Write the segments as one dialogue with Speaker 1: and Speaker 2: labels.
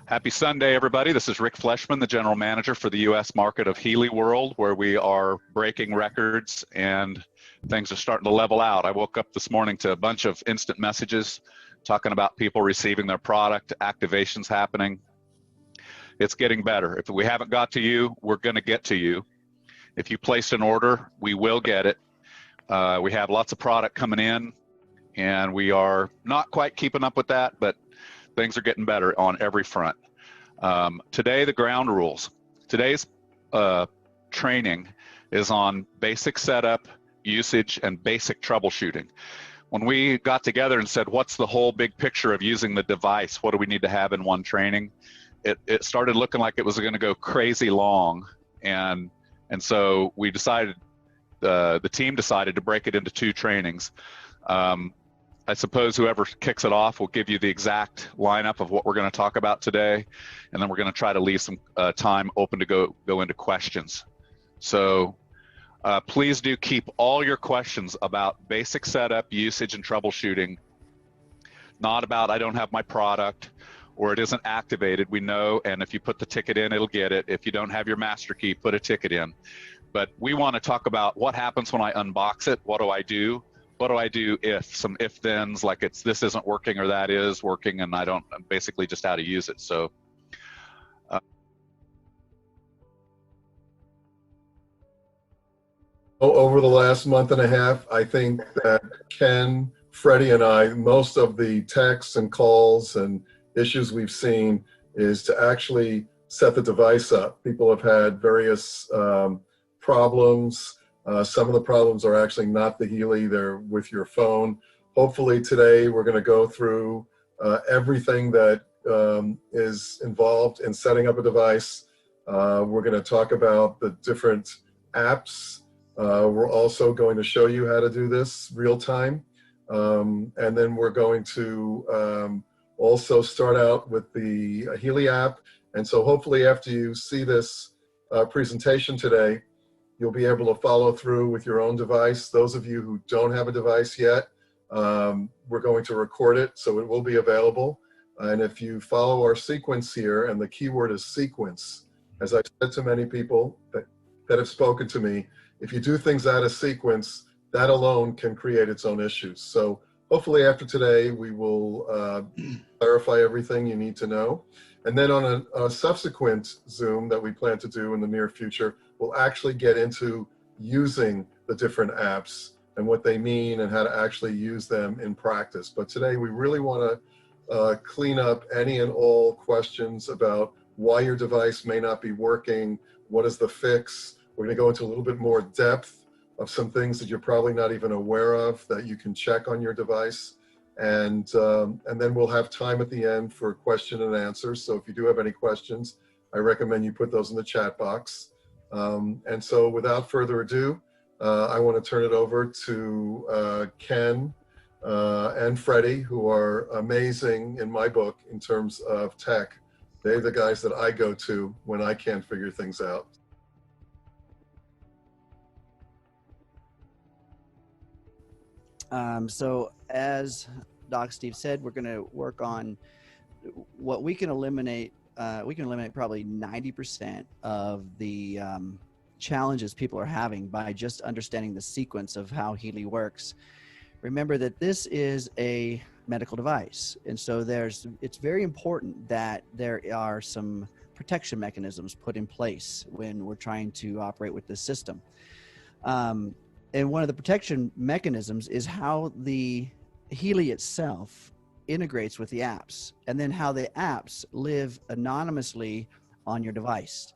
Speaker 1: Happy Sunday, everybody. This is Rick Fleshman, the general manager for the U.S. market of Healy World, where we are breaking records and things are starting to level out. I woke up this morning to a bunch of instant messages talking about people receiving their product, activations happening. It's getting better. If we haven't got to you, we're going to get to you. If you placed an order, we will get it. We have lots of product coming in, and we are not quite keeping up with that, but things are getting better on every front. Today, the ground rules. Today's training is on basic setup, usage, and basic troubleshooting. When we got together and said, what's the whole big picture of using the device? What do we need to have in one training? It started looking like it was going to go crazy long. And so we decided, the team decided to break it into 2 trainings. I suppose whoever kicks it off will give you the exact lineup of what we're going to talk about today, and then we're going to try to leave some time open to go into questions. So please do keep all your questions about basic setup, usage, and troubleshooting, not about I don't have my product or it isn't activated. We know, and if you put the ticket in, it'll get it. If you don't have your master key, put a ticket in. But we want to talk about what happens when I unbox it. What do I do? What do I do if, some if-thens, like this isn't working or that is working, and I don't, basically just how to use it. So
Speaker 2: over the last month and a half, I think that Ken, Freddie, and I, most of the texts and calls and issues we've seen is to actually set the device up. People have had various problems. Some of the problems are actually not the Healy, they're with your phone. Hopefully today we're going to go through everything that is involved in setting up a device. We're going to talk about the different apps. We're also going to show you how to do this real time. And then we're going to also start out with the Healy app. And so hopefully after you see this presentation today, you'll be able to follow through with your own device. Those of you who don't have a device yet, we're going to record it, so it will be available. And if you follow our sequence here, and the keyword is sequence, as I've said to many people that have spoken to me, if you do things out of sequence, that alone can create its own issues. So hopefully after today, we will clarify everything you need to know. And then on a subsequent Zoom that we plan to do in the near future, we'll actually get into using the different apps and what they mean and how to actually use them in practice. But today we really want to clean up any and all questions about why your device may not be working, what is the fix. We're going to go into a little bit more depth of some things that you're probably not even aware of that you can check on your device. And then we'll have time at the end for question and answers. So if you do have any questions, I recommend you put those in the chat box. And so without further ado, I want to turn it over to Ken and Freddie, who are amazing in my book in terms of tech. They're the guys that I go to when I can't figure things out.
Speaker 3: So as Doc Steve said, we're going to work on what we can eliminate. We can eliminate probably 90% of the challenges people are having by just understanding the sequence of how Healy works. Remember that this is a medical device, and so it's very important that there are some protection mechanisms put in place when we're trying to operate with this system. And one of the protection mechanisms is how the Healy itself integrates with the apps, and then how the apps live anonymously on your device,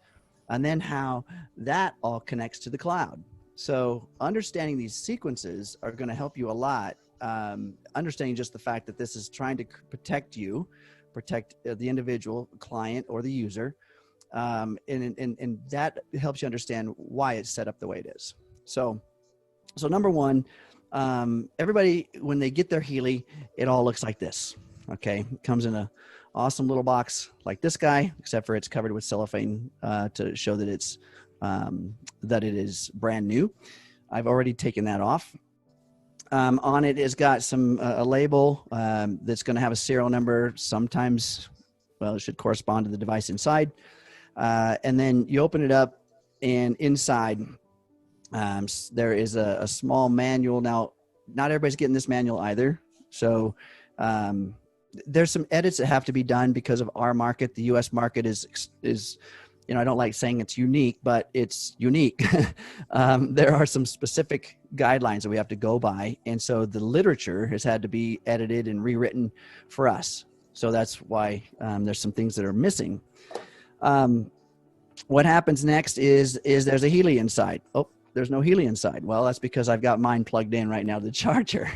Speaker 3: and then how that all connects to the cloud. So understanding these sequences are going to help you a lot. Understanding just the fact that this is trying to protect you, protect the individual client or the user, and that helps you understand why it's set up the way it is. So number one, everybody, when they get their Healy, it all looks like this. Okay, it comes in a awesome little box like this guy, except for it's covered with cellophane to show that it is brand new. I've already taken that off. On it has got a label that's going to have a serial number. Sometimes well, it should correspond to the device inside. And then you open it up, and inside there is a small manual. Now, not everybody's getting this manual either. So there's some edits that have to be done because of our market. The U.S. market is I don't like saying it's unique, but it's unique. There are some specific guidelines that we have to go by. And so the literature has had to be edited and rewritten for us. So that's why there's some things that are missing. What happens next is there's a Healy inside. Oh, there's no Healy inside. Well, that's because I've got mine plugged in right now to the charger.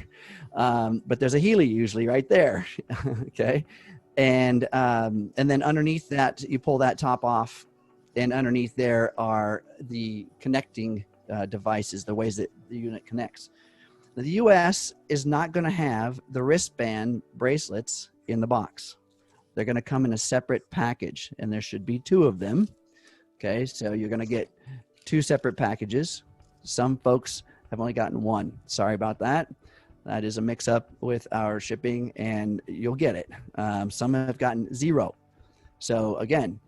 Speaker 3: But there's a Healy usually right there. Okay. And then underneath that, you pull that top off, and underneath there are the connecting devices, the ways that the unit connects. Now, the US is not going to have the wristband bracelets in the box. They're going to come in a separate package, and there should be 2 of them. Okay, so you're going to get 2 separate packages. Some folks have only gotten 1. Sorry about that. That is a mix-up with our shipping, and you'll get it. Some have gotten 0. So again,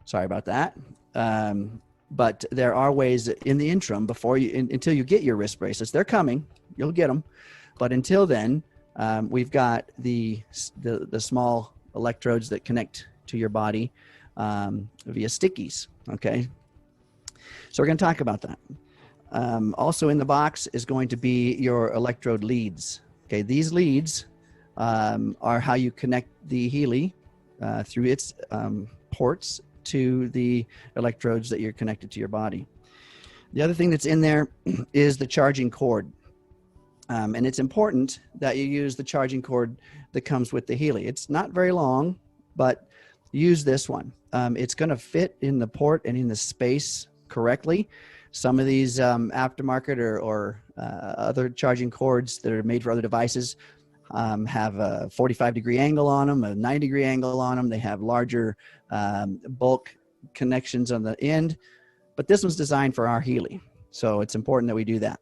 Speaker 3: sorry about that. But there are ways in the interim until you get your wrist bracelets. They're coming. You'll get them. But until then, we've got the small electrodes that connect to your body via stickies. Okay. So we're going to talk about that. Also in the box is going to be your electrode leads. Okay. These leads are how you connect the Healy through its ports to the electrodes that you're connected to your body. The other thing that's in there is the charging cord. And it's important that you use the charging cord that comes with the Healy. It's not very long, but use this one. It's going to fit in the port and in the space correctly. Some of these aftermarket or other charging cords that are made for other devices have a 45-degree angle on them, a 90-degree angle on them. They have larger bulk connections on the end, but this one's designed for our Healy. So it's important that we do that.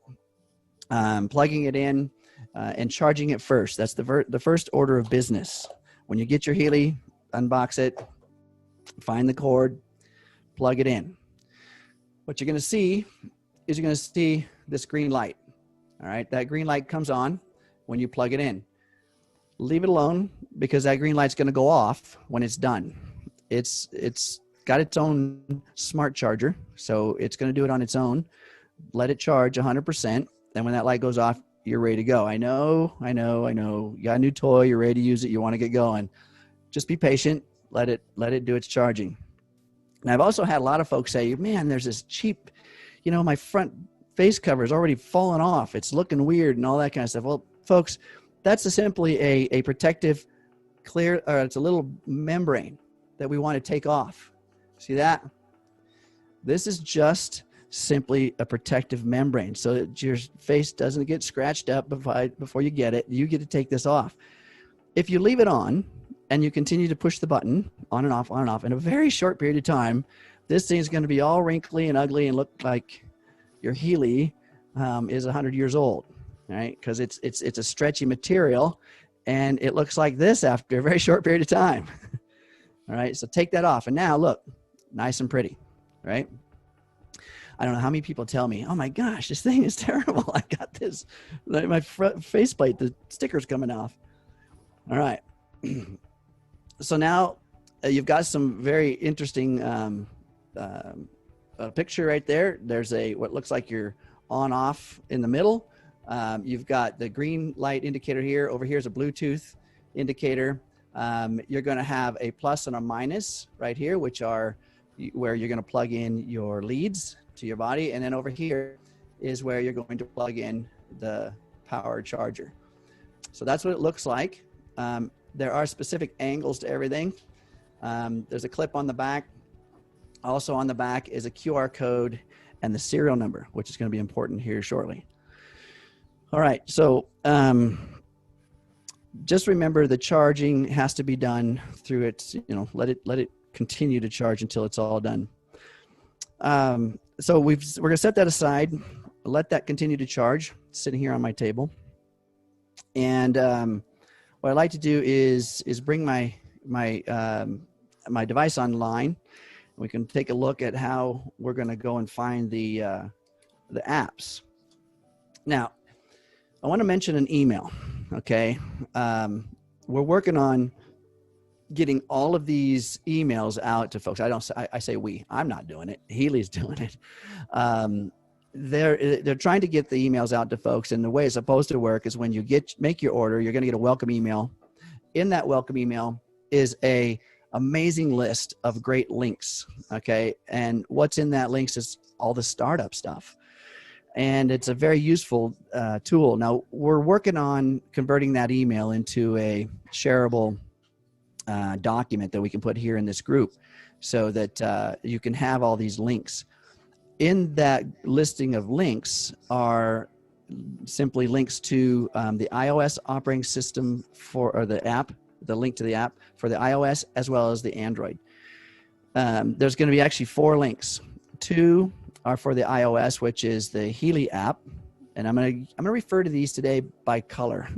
Speaker 3: Plugging it in and charging it first. That's the first order of business. When you get your Healy, unbox it, find the cord, plug it in. What you're going to see is this green light. All right, that green light comes on when you plug it in. Leave it alone, because that green light's going to go off when it's done. It's got its own smart charger, so it's going to do it on its own. Let it charge 100%. And when that light goes off, you're ready to go. I know. You got a new toy. You're ready to use it. You want to get going. Just be patient. Let it do its charging. And I've also had a lot of folks say, man, there's this cheap, my front face cover is already fallen off. It's looking weird and all that kind of stuff. Well, folks, that's simply a protective clear, or it's a little membrane that we want to take off. See that? This is just simply a protective membrane so that your face doesn't get scratched up before you get it. You get to take this off. If you leave it on and you continue to push the button on and off, in a very short period of time, this thing is going to be all wrinkly and ugly and look like your Healy is 100 years old, right? Because it's a stretchy material, and it looks like this after a very short period of time. All right, so take that off, and now look, nice and pretty, right? I don't know how many people tell me, oh my gosh, this thing is terrible. I got this, my faceplate, the sticker's coming off. All right. So now you've got some very interesting picture right there. There's what looks like your on off in the middle. You've got the green light indicator here. Over here is a Bluetooth indicator. You're going to have a plus and a minus right here, which are where you're going to plug in your leads to your body. And then over here is where you're going to plug in the power charger. So that's what it looks like. There are specific angles to everything. There's a clip on the back. Also on the back is a QR code and the serial number, which is going to be important here shortly. All right, so just remember the charging has to be done through its, let it continue to charge until it's all done. So we're going to set that aside, let that continue to charge, sitting here on my table. And what I like to do is bring my my device online. We can take a look at how we're going to go and find the apps. Now, I want to mention an email. Okay, we're working on getting all of these emails out to folks. I say we. I'm not doing it. Healy's doing it. They're trying to get the emails out to folks, and the way it's supposed to work is when you make your order, you're going to get a welcome email. In that welcome email is a amazing list of great links. Okay, and what's in that links is all the startup stuff, and it's a very useful tool. Now we're working on converting that email into a shareable document that we can put here in this group, so that you can have all these links. In that listing of links are simply links to the iOS operating system or the app, the link to the app for the iOS as well as the Android. There's going to be actually 4 links. 2 are for the iOS, which is the Healy app, and I'm going to refer to these today by color.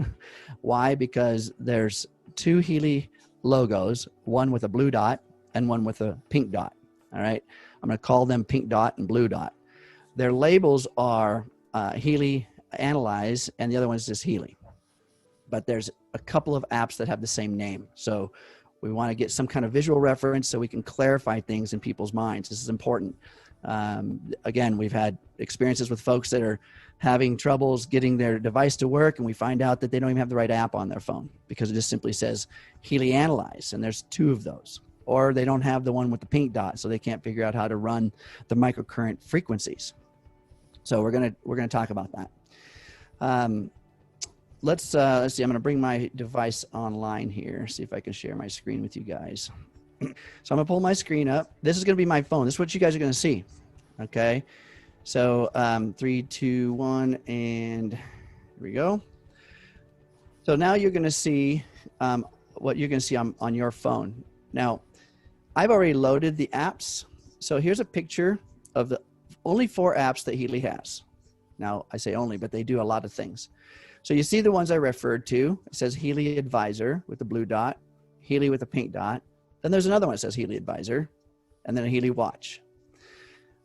Speaker 3: Why? Because there's 2 Healy logos, one with a blue dot and one with a pink dot. All right, I'm going to call them pink dot and blue dot. Their labels are Healy Analyze, and the other one is just Healy. But there's a couple of apps that have the same name, so we want to get some kind of visual reference so we can clarify things in people's minds. This is important. Again, we've had experiences with folks that are having troubles getting their device to work, and we find out that they don't even have the right app on their phone because it just simply says Healy Analyze, and there's 2 of those. Or they don't have the one with the pink dot, so they can't figure out how to run the microcurrent frequencies. So we're gonna talk about that. Let's see. I'm gonna bring my device online here. See if I can share my screen with you guys. So I'm gonna pull my screen up. This is gonna be my phone. This is what you guys are gonna see. Okay. So 3, 2, 1, and here we go. So now you're gonna see what you're gonna see on your phone. Now, I've already loaded the apps. So here's a picture of the only 4 apps that Healy has. Now, I say only, but they do a lot of things. So you see the ones I referred to. It says Healy Advisor with the blue dot, Healy with the pink dot. Then there's another one that says Healy Advisor, and then a Healy Watch.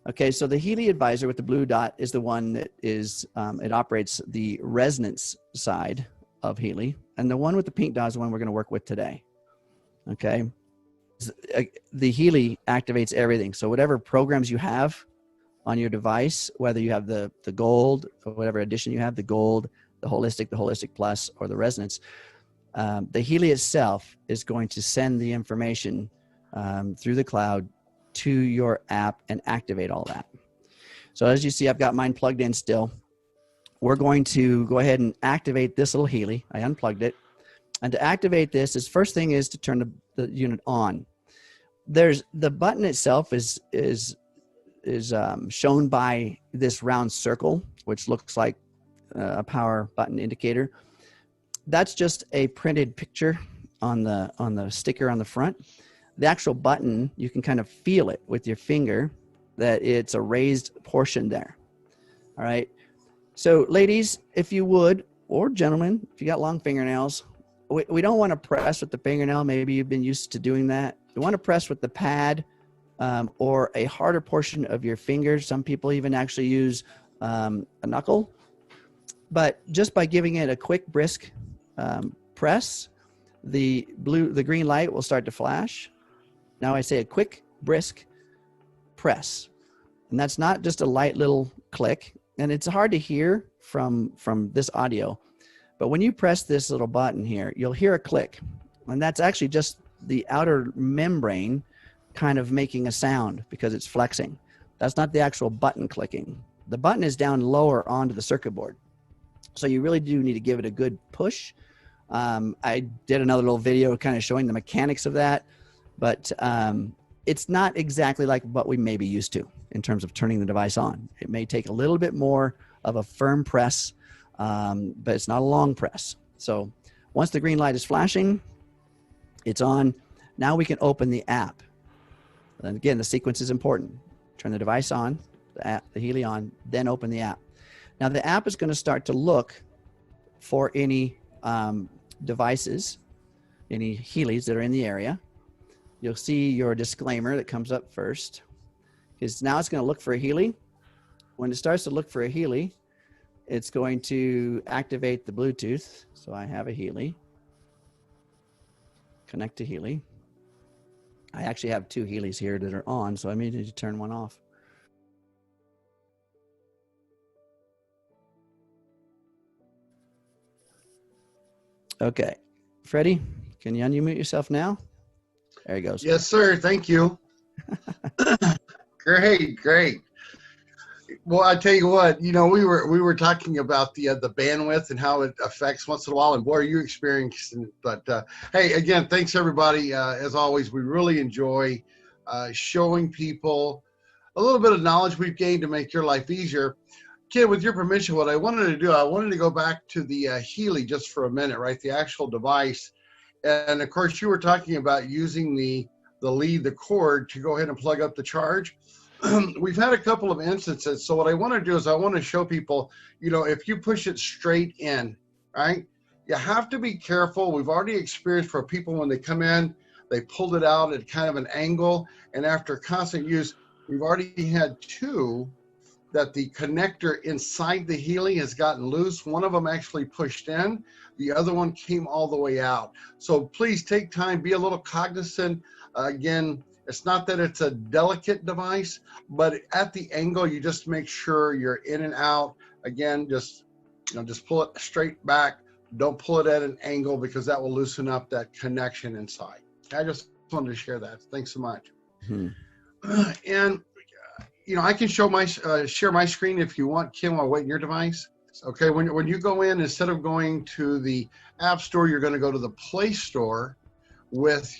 Speaker 3: Okay, so the Healy Advisor with the blue dot is the one that is, it operates the resonance side of Healy, and the one with the pink dot is the one we're going to work with today. Okay. The Healy activates everything. So whatever programs you have on your device, whether you have the gold or whatever edition you have, the gold, the holistic plus, or the resonance, the Healy itself is going to send the information through the cloud to your app and activate all that. So as you see, I've got mine plugged in still. We're going to go ahead and activate this little Healy. I unplugged it. And to activate this, first thing is to turn the unit on. There's the button itself is shown by this round circle, which looks like a power button indicator. That's just a printed picture on the sticker on the front. The actual button, you can kind of feel it with your finger that it's a raised portion there. All right. So ladies, if you would, or gentlemen, if you got long fingernails, we don't want to press with the fingernail. Maybe you've been used to doing that. You want to press with the pad or a harder portion of your finger. Some people even actually use a knuckle. But just by giving it a quick, brisk press, the green light will start to flash. Now I say a quick, brisk press. And that's not just a light little click. And it's hard to hear from this audio. But when you press this little button here, you'll hear a click. And that's actually just the outer membrane kind of making a sound because it's flexing. That's not the actual button clicking. The button is down lower onto the circuit board. So you really do need to give it a good push. I did another little video kind of showing the mechanics of that, but it's not exactly like what we may be used to in terms of turning the device on. It may take a little bit more of a firm press, but it's not a long press. So once the green light is flashing, it's on. Now we can open the app. And again, the sequence is important. Turn the device on, the Healy on, then open the app. Now the app is going to start to look for any devices, any Healys that are in the area. you'll see your disclaimer that comes up first. Because now it's going to look for a Healy. When it starts to look for a Healy, it's going to activate the Bluetooth. So I have a Healy. Connect to Healy. I actually have 2 Healys here that are on, so I may need to turn one off. Okay. Freddie, can you unmute yourself now? There he goes.
Speaker 4: Yes, sir. Thank you. Great. Well, I tell you what, we were talking about the bandwidth and how it affects once in a while, and boy, are you experiencing it. But hey, again, thanks everybody. As always, we really enjoy showing people a little bit of knowledge we've gained to make your life easier. Ken, with your permission, what I wanted to do, I wanted to go back to the Healy just for a minute, right? The actual device. And of course, you were talking about using the lead, the cord, to go ahead and plug up the charge. We've had a couple of instances. So what I want to do is I want to show people, if you push it straight in, right? You have to be careful. We've already experienced for people when they come in, they pulled it out at kind of an angle. And after constant use, we've already had 2 that the connector inside the Healy has gotten loose. One of them actually pushed in. The other one came all the way out. So please take time, be a little cognizant. Again, it's not that it's a delicate device, but at the angle, you just make sure you're in and out. Again, just pull it straight back. Don't pull it at an angle because that will loosen up that connection inside. I just wanted to share that. Thanks so much. And I can show share my screen if you want, Kim, while waiting your device. Okay, when you go in, instead of going to the App Store, you're going to go to the Play Store with.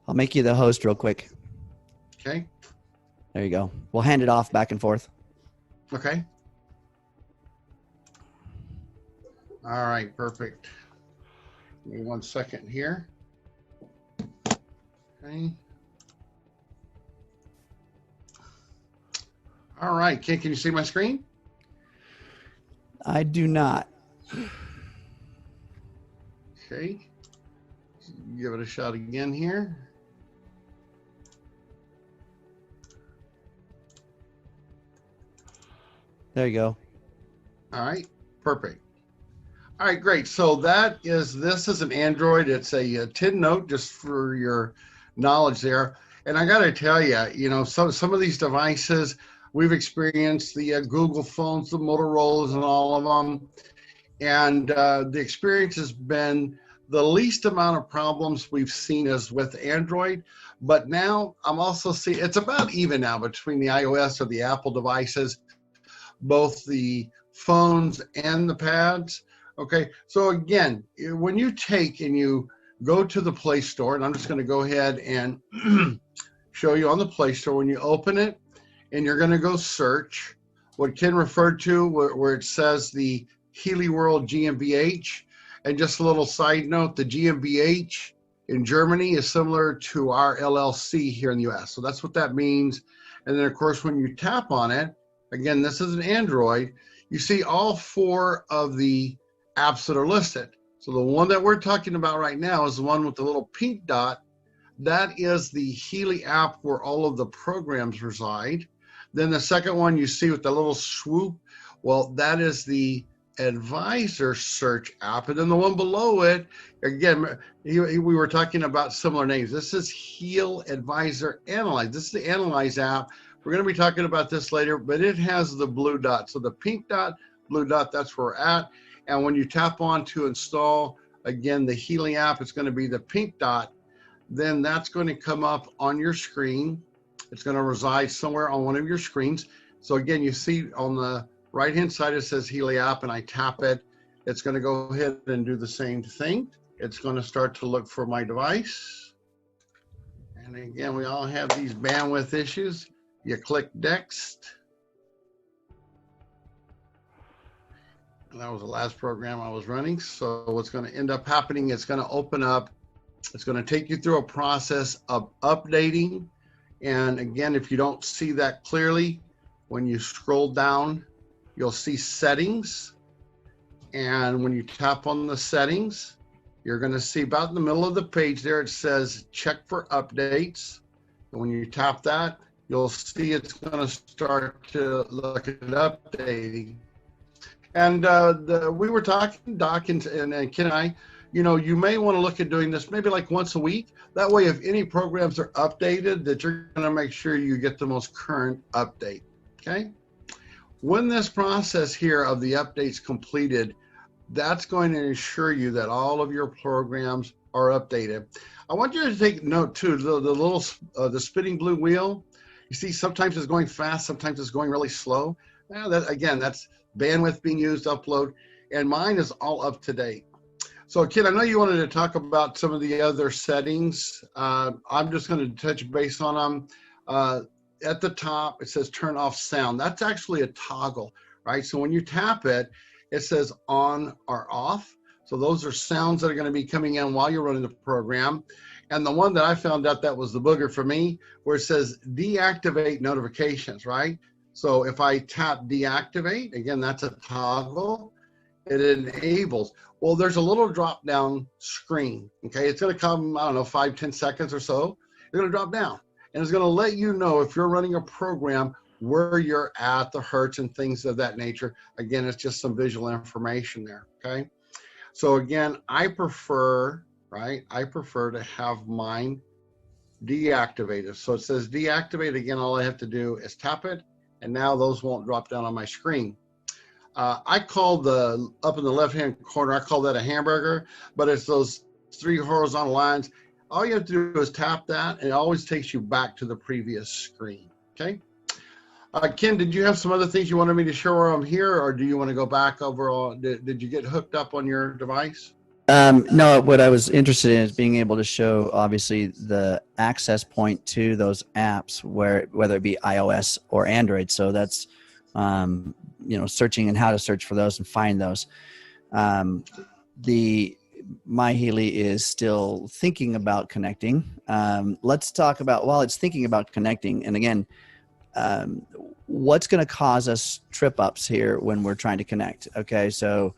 Speaker 3: I'll make you the host real quick.
Speaker 4: Okay.
Speaker 3: There you go. We'll hand it off back and forth.
Speaker 4: Okay. All right, perfect. Give me 1 second here. Okay. All right, Ken, can you see my screen?
Speaker 3: I do not.
Speaker 4: Okay. Give it a shot again here.
Speaker 3: There you go.
Speaker 4: All right, perfect. All right, great. So this is an Android. It's a 10 note, just for your knowledge there. And I got to tell you, some of these devices, we've experienced the Google phones, the Motorola's and all of them. And the experience has been the least amount of problems we've seen is with Android. But now I'm also seeing, it's about even now between the iOS or the Apple devices, both the phones and the pads. Okay, so again, when you take and you go to the Play Store, and I'm just going to go ahead and show you on the Play Store, when you open it, and you're going to go search what Ken referred to, where it says the Healy World GmbH. And just a little side note, the GmbH in Germany is similar to our LLC here in the US. So that's what that means. And then of course, when you tap on it, again, this is an Android, you see all 4 of the apps that are listed. So the one that we're talking about right now is the one with the little pink dot. That is the Healy app where all of the programs reside. Then the second one you see with the little swoop, well, that is the Advisor search app. And then the one below it, again, we were talking about similar names. This is Heal Advisor Analyze. This is the Analyze app. We're going to be talking about this later, but it has the blue dot. So the pink dot, blue dot, that's where we're at. And when you tap on to install, again, the Healy app, it's going to be the pink dot. Then that's going to come up on your screen. It's going to reside somewhere on one of your screens. So again, you see on the right-hand side, it says Healy app, and I tap it. It's going to go ahead and do the same thing. It's going to start to look for my device. And again, we all have these bandwidth issues. You click next. And that was the last program I was running. So what's going to end up happening, it's going to open up. It's going to take you through a process of updating. And again, if you don't see that clearly, when you scroll down, you'll see settings. And when you tap on the settings, you're going to see about in the middle of the page there, it says check for updates. And when you tap that, you'll see it's going to start to look at updating. And we were talking, Doc and Ken and I, you may want to look at doing this maybe like once a week. That way, if any programs are updated, that you're going to make sure you get the most current update, okay? When this process here of the updates completed, that's going to ensure you that all of your programs are updated. I want you to take note too, the spinning blue wheel. You see, sometimes it's going fast, sometimes it's going really slow. Now that's bandwidth being used, upload, and mine is all up to date. So, Ken, I know you wanted to talk about some of the other settings. I'm just going to touch base on them. At the top, it says turn off sound. That's actually a toggle, right? So when you tap it, it says on or off. So those are sounds that are going to be coming in while you're running the program. And the one that I found out that was the booger for me, where it says deactivate notifications, right? So if I tap deactivate, again, that's a toggle. It enables. Well, there's a little drop down screen, okay? It's going to come, I don't know, 5-10 seconds or so. It's going to drop down, and it's going to let you know if you're running a program where you're at, the hertz and things of that nature. Again, it's just some visual information there, okay? So again, I prefer to have mine deactivated. So it says deactivate. Again, all I have to do is tap it, and now those won't drop down on my screen. I call up in the left-hand corner, I call that a hamburger, but it's those 3 horizontal lines. All you have to do is tap that, and it always takes you back to the previous screen, okay? Ken, did you have some other things you wanted me to show while I'm here, or do you want to go back over? Did you get hooked up on your device?
Speaker 3: No, what I was interested in is being able to show, obviously, the access point to those apps, whether it be iOS or Android. So that's, searching and how to search for those and find those. My Healy is still thinking about connecting. Let's talk about, while it's thinking about connecting, and again, what's going to cause us trip ups here when we're trying to connect. Okay, so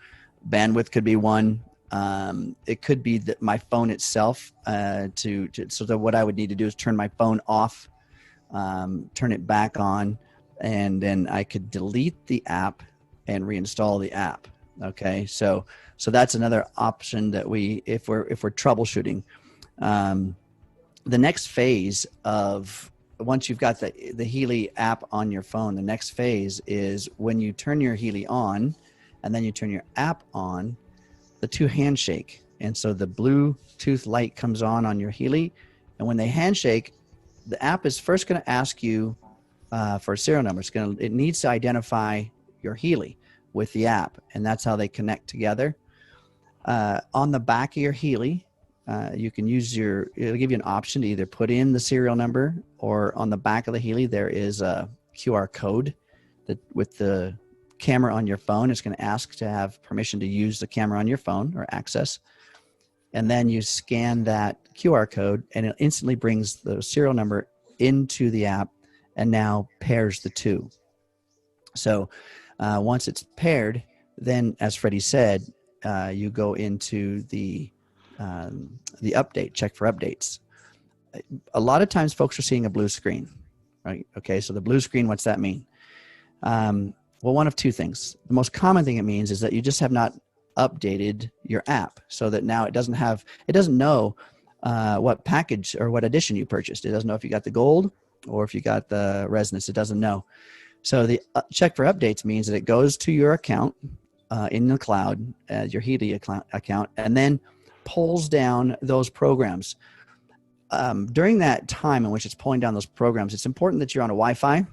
Speaker 3: bandwidth could be one. It could be that my phone itself, so that what I would need to do is turn my phone off, turn it back on, and then I could delete the app and reinstall the app. Okay, so that's another option that if we're troubleshooting. The next phase of, once you've got the Healy app on your phone, the next phase is when you turn your Healy on and then you turn your app on, the two handshake. And so the Bluetooth light comes on your Healy, and when they handshake, the app is first going to ask you for a serial number. It needs to identify your Healy with the app, and that's how they connect together. On the back of your Healy, you can use it'll give you an option to either put in the serial number, or on the back of the Healy, there is a QR code that with the camera on your phone, it's going to ask to have permission to use the camera on your phone or access. And then you scan that QR code, and it instantly brings the serial number into the app and now pairs the two. So once it's paired, then, as Freddie said, you go into the update, check for updates. A lot of times folks are seeing a blue screen, right? Okay, so the blue screen, what's that mean? Well, one of two things. The most common thing it means is that you just have not updated your app, so that now it doesn't know what package or what edition you purchased. It doesn't know if you got the gold or if you got the resonance. It doesn't know. So the check for updates means that it goes to your account in the cloud, your Healy account, and then pulls down those programs. During that time in which it's pulling down those programs, it's important that you're on a Wi-Fi.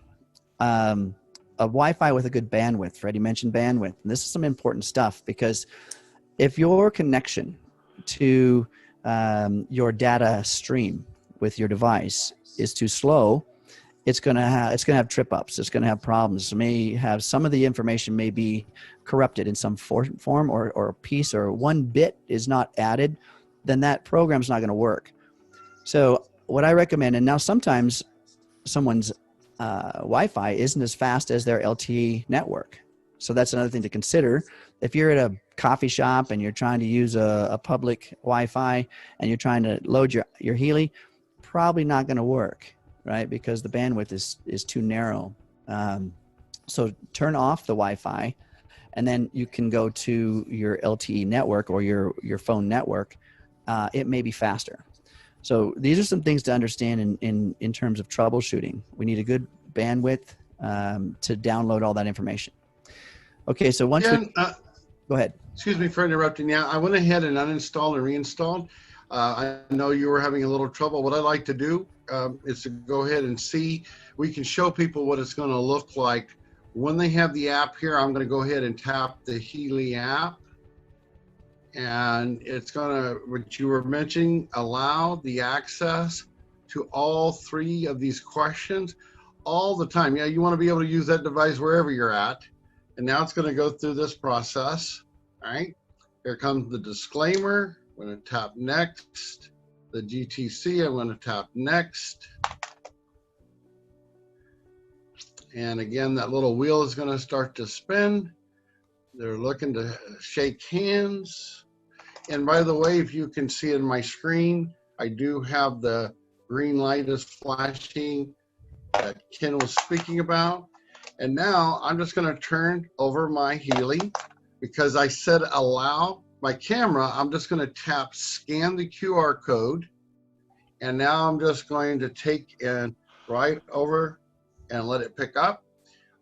Speaker 3: A Wi-Fi with a good bandwidth. Freddie mentioned bandwidth. And this is some important stuff, because if your connection to your data stream with your device is too slow, it's gonna have trip ups. It's gonna have problems. It may have, some of the information may be corrupted in some form or a piece, or one bit is not added, then that program's not gonna work. So what I recommend, and now sometimes someone's Wi-Fi isn't as fast as their LTE network. So that's another thing to consider. If you're at a coffee shop and you're trying to use a public Wi-Fi and you're trying to load your Healy, probably not going to work, right? Because the bandwidth is too narrow. So turn off the Wi-Fi, and then you can go to your LTE network or your phone network. It may be faster. So these are some things to understand in terms of troubleshooting. We need a good bandwidth to download all that information. Okay, so once go ahead.
Speaker 4: Excuse me for interrupting. Yeah, I went ahead and uninstalled and reinstalled. I know you were having a little trouble. What I like to do is to go ahead and see. We can show people what it's going to look like when they have the app here. I'm going to go ahead and tap the Healy app. And it's going to, what you were mentioning, allow the access to all three of these questions all the time. Yeah, you want to be able to use that device wherever you're at. And now it's going to go through this process. All right, here comes the disclaimer. I'm going to tap next. The GTC, I'm going to tap next. And again, that little wheel is going to start to spin. They're looking to shake hands. And by the way, if you can see in my screen, I do have the green light is flashing that Ken was speaking about. And now I'm just going to turn over my Healy because I said allow my camera. I'm just going to tap scan the QR code. And now I'm just going to take and right over and let it pick up.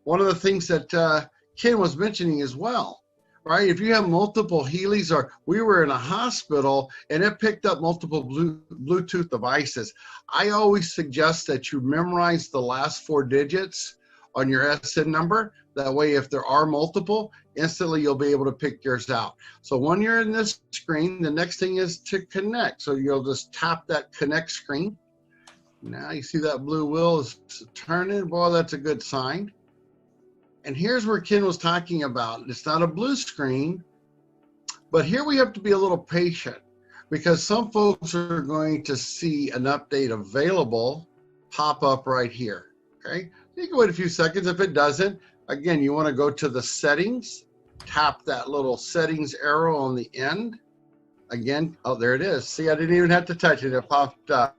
Speaker 4: One of the things that Ken was mentioning as well, right? If you have multiple Healys, or we were in a hospital and it picked up multiple Bluetooth devices, I always suggest that you memorize the last 4 digits on your SIN number. That way, if there are multiple, instantly you'll be able to pick yours out. So when you're in this screen, the next thing is to connect. So you'll just tap that connect screen. Now you see that blue wheel is turning. Boy, that's a good sign. And here's where Ken was talking about. It's not a blue screen, but here we have to be a little patient because some folks are going to see an update available pop up right here, okay? You can wait a few seconds. If it doesn't, again, you want to go to the settings, tap that little settings arrow on the end. Again, oh, there it is. See, I didn't even have to touch it. It popped up.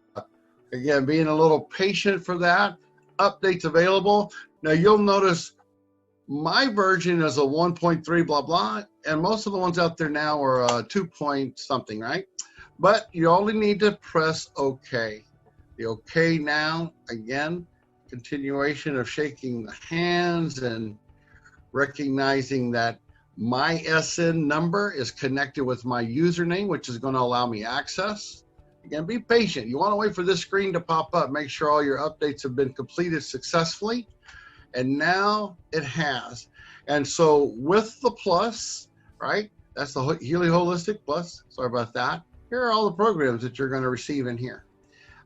Speaker 4: Again, being a little patient for that. Updates available. Now, you'll notice my version is a 1.3 blah, blah, and most of the ones out there now are a 2 point something, right? But you only need to press OK. The OK now, again, continuation of shaking the hands and recognizing that my SN number is connected with my username, which is going to allow me access. Again, be patient. You want to wait for this screen to pop up. Make sure all your updates have been completed successfully. And now it has. And so with the plus, right, that's the Healy Holistic Plus. Sorry about that. Here are all the programs that you're going to receive in here.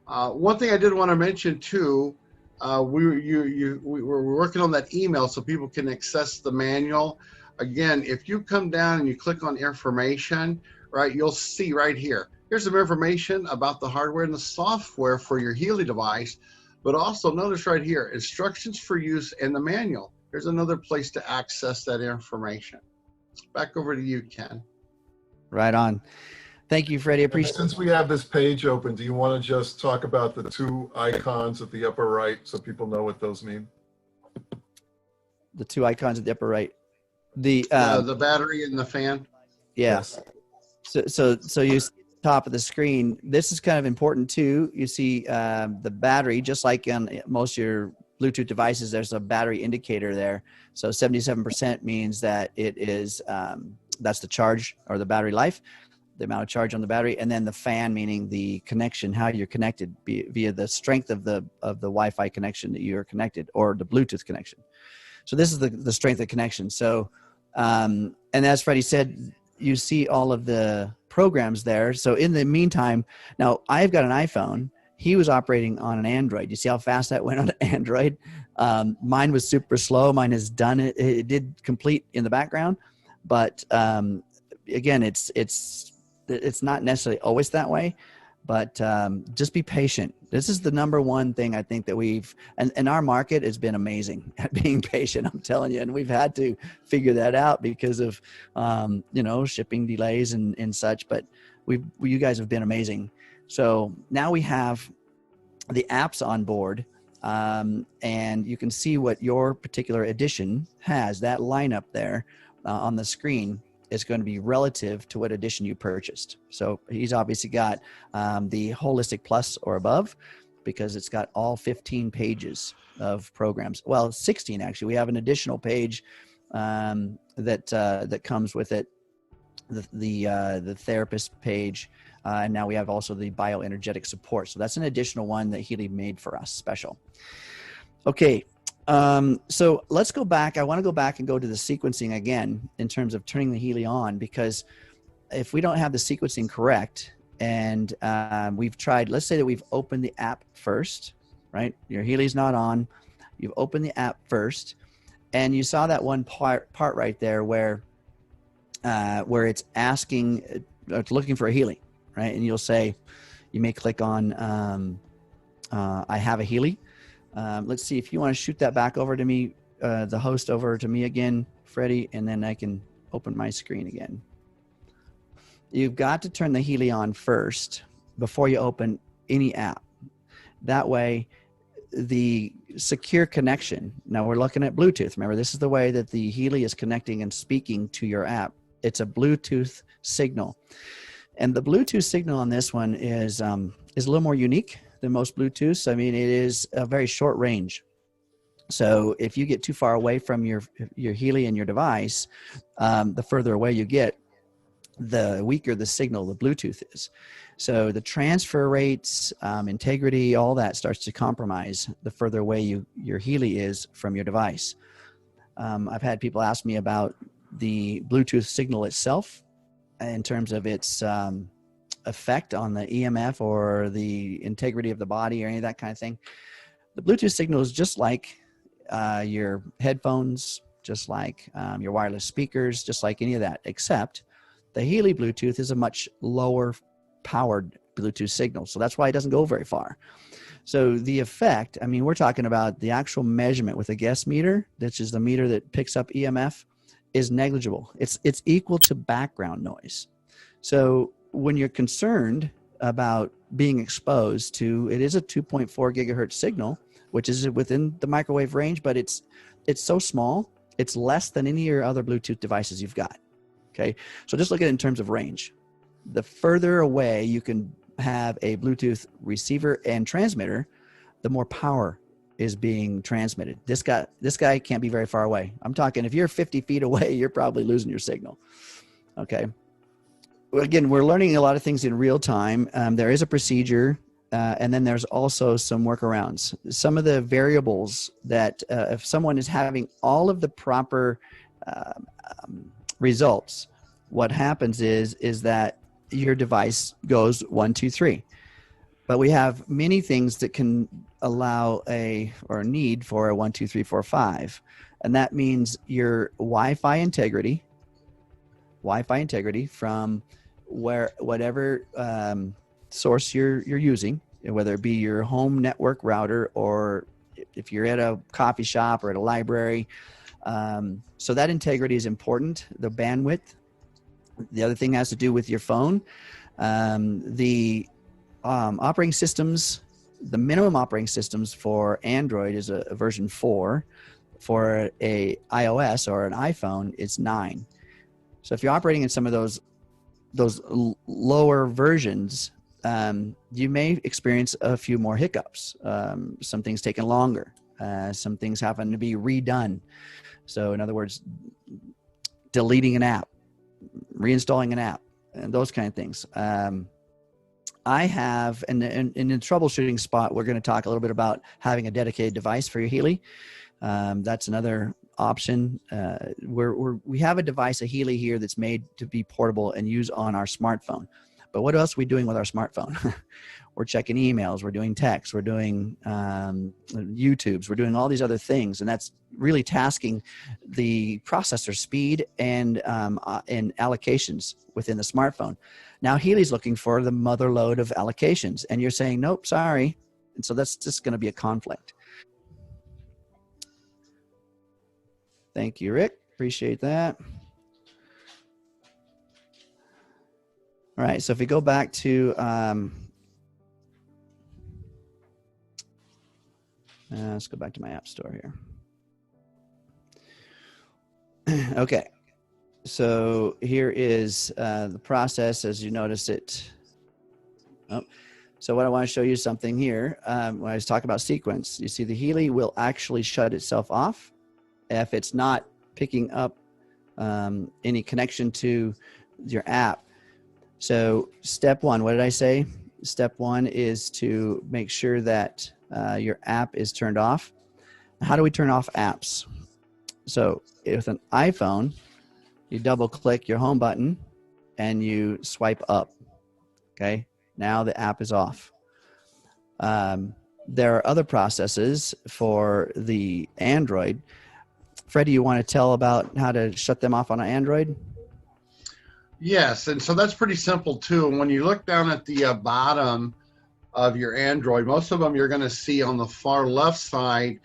Speaker 4: One thing I did want to mention too, we were working on that email so people can access the manual. Again, if you come down and you click on information, right, you'll see right here. Here's some information about the hardware and the software for your Healy device. But also notice right here, instructions for use and the manual. There's another place to access that information. Back over to you, Ken.
Speaker 3: Right on. Thank you, Freddie. Appreciate it.
Speaker 2: Since we have this page open, do you want to just talk about the 2 icons at the upper right so people know what those mean?
Speaker 3: The 2 icons at the upper right. The
Speaker 4: battery and the fan.
Speaker 3: Yes. So you see top of the screen, this is kind of important too. You see the battery, just like on most of your Bluetooth devices, there's a battery indicator there. So 77% means that it is, that's the charge or the battery life, the amount of charge on the battery. And then the fan, meaning the connection, how you're connected via the strength of the Wi-Fi connection that you are connected, or the Bluetooth connection. So this is the strength of connection. So, and as Freddie said, you see all of the programs there. So in the meantime, now I've got an iPhone. He was operating on an Android. You see how fast that went on Android? Mine was super slow. Mine has done it. It did complete in the background, but again, it's not necessarily always that way. but just be patient. This is the number one thing I think that and our market has been amazing at being patient, I'm telling you. And we've had to figure that out because of, shipping delays and such, but you guys have been amazing. So now we have the apps on board, and you can see what your particular edition has. That lineup there on the screen is going to be relative to what edition you purchased. So he's obviously got the Holistic Plus or above, because it's got all 15 pages of programs. Well, 16 actually. We have an additional page that comes with it, the therapist page, and now we have also the bioenergetic support. So that's an additional one that Healy made for us, special. Okay. So let's go back. I want to go back and go to the sequencing again in terms of turning the Healy on, because if we don't have the sequencing correct, and we've tried, let's say that we've opened the app first, right? Your Healy's not on. You've opened the app first, and you saw that one part right there where it's asking, it's looking for a Healy, right? And you may click on, I have a Healy. Let's see if you want to shoot that back over to me, the host over to me again, Freddie, and then I can open my screen again. You've got to turn the Healy on first before you open any app. That way, the secure connection. Now we're looking at Bluetooth. Remember, this is the way that the Healy is connecting and speaking to your app. It's a Bluetooth signal. And the Bluetooth signal on this one is a little more unique than most Bluetooths. I mean, it is a very short range. So if you get too far away from your Healy and your device, the further away you get, the weaker the signal the Bluetooth is. So the transfer rates, integrity, all that starts to compromise the further away your Healy is from your device. I've had people ask me about the Bluetooth signal itself in terms of its effect on the EMF or the integrity of the body or any of that kind of thing. The Bluetooth signal is just like your headphones, just like your wireless speakers, just like any of that, except the Healy Bluetooth is a much lower powered Bluetooth signal. So that's why it doesn't go very far. So the effect, I mean, we're talking about the actual measurement with a guess meter, which is the meter that picks up EMF, is negligible. It's equal to background noise. So when you're concerned about being exposed to, it is a 2.4 gigahertz signal, which is within the microwave range, but it's so small, it's less than any of your other Bluetooth devices you've got. Okay, so just look at it in terms of range. The further away you can have a Bluetooth receiver and transmitter, the more power is being transmitted. This guy can't be very far away. I'm talking, if you're 50 feet away, you're probably losing your signal. Okay. Again, we're learning a lot of things in real time. There is a procedure, and then there's also some workarounds. Some of the variables that if someone is having all of the proper results, what happens is that your device goes 1, 2, 3. But we have many things that can allow or need for a 1, 2, 3, 4, 5. And that means your Wi-Fi integrity from whatever source you're using, whether it be your home network router or if you're at a coffee shop or at a library. So that integrity is important. The bandwidth. The other thing has to do with your phone. The operating systems, the minimum operating systems for Android is a version 4. For a iOS or an iPhone, it's 9. So if you're operating in some of those lower versions, you may experience a few more hiccups. Some things taking longer. Some things having to be redone. So in other words, deleting an app, reinstalling an app, and those kind of things. I have, and in the troubleshooting spot, we're going to talk a little bit about having a dedicated device for your Healy. That's another option. We have a device, a Healy here, that's made to be portable and use on our smartphone. But what else are we doing with our smartphone? We're checking emails, we're doing texts, we're doing YouTubes, we're doing all these other things. And that's really tasking the processor speed and allocations within the smartphone. Now Healy's looking for the mother load of allocations, and you're saying, nope, sorry. And so that's just going to be a conflict. Thank you, Rick. Appreciate that. All right, so if we go back to, let's go back to my app store here. Okay, so here is the process as you notice it. Oh, so what I want to show you something here, when I was talking about sequence, you see the Healy will actually shut itself off if it's not picking up any connection to your app. So step one, what did I say? Step one is to make sure that your app is turned off. How do we turn off apps? So with an iPhone, you double click your home button and you swipe up. Okay, now the app is off. There are other processes for the Android. Freddie, you want to tell about how to shut them off on an Android?
Speaker 4: Yes, and so that's pretty simple too. And when you look down at the bottom of your Android, most of them you're going to see on the far left side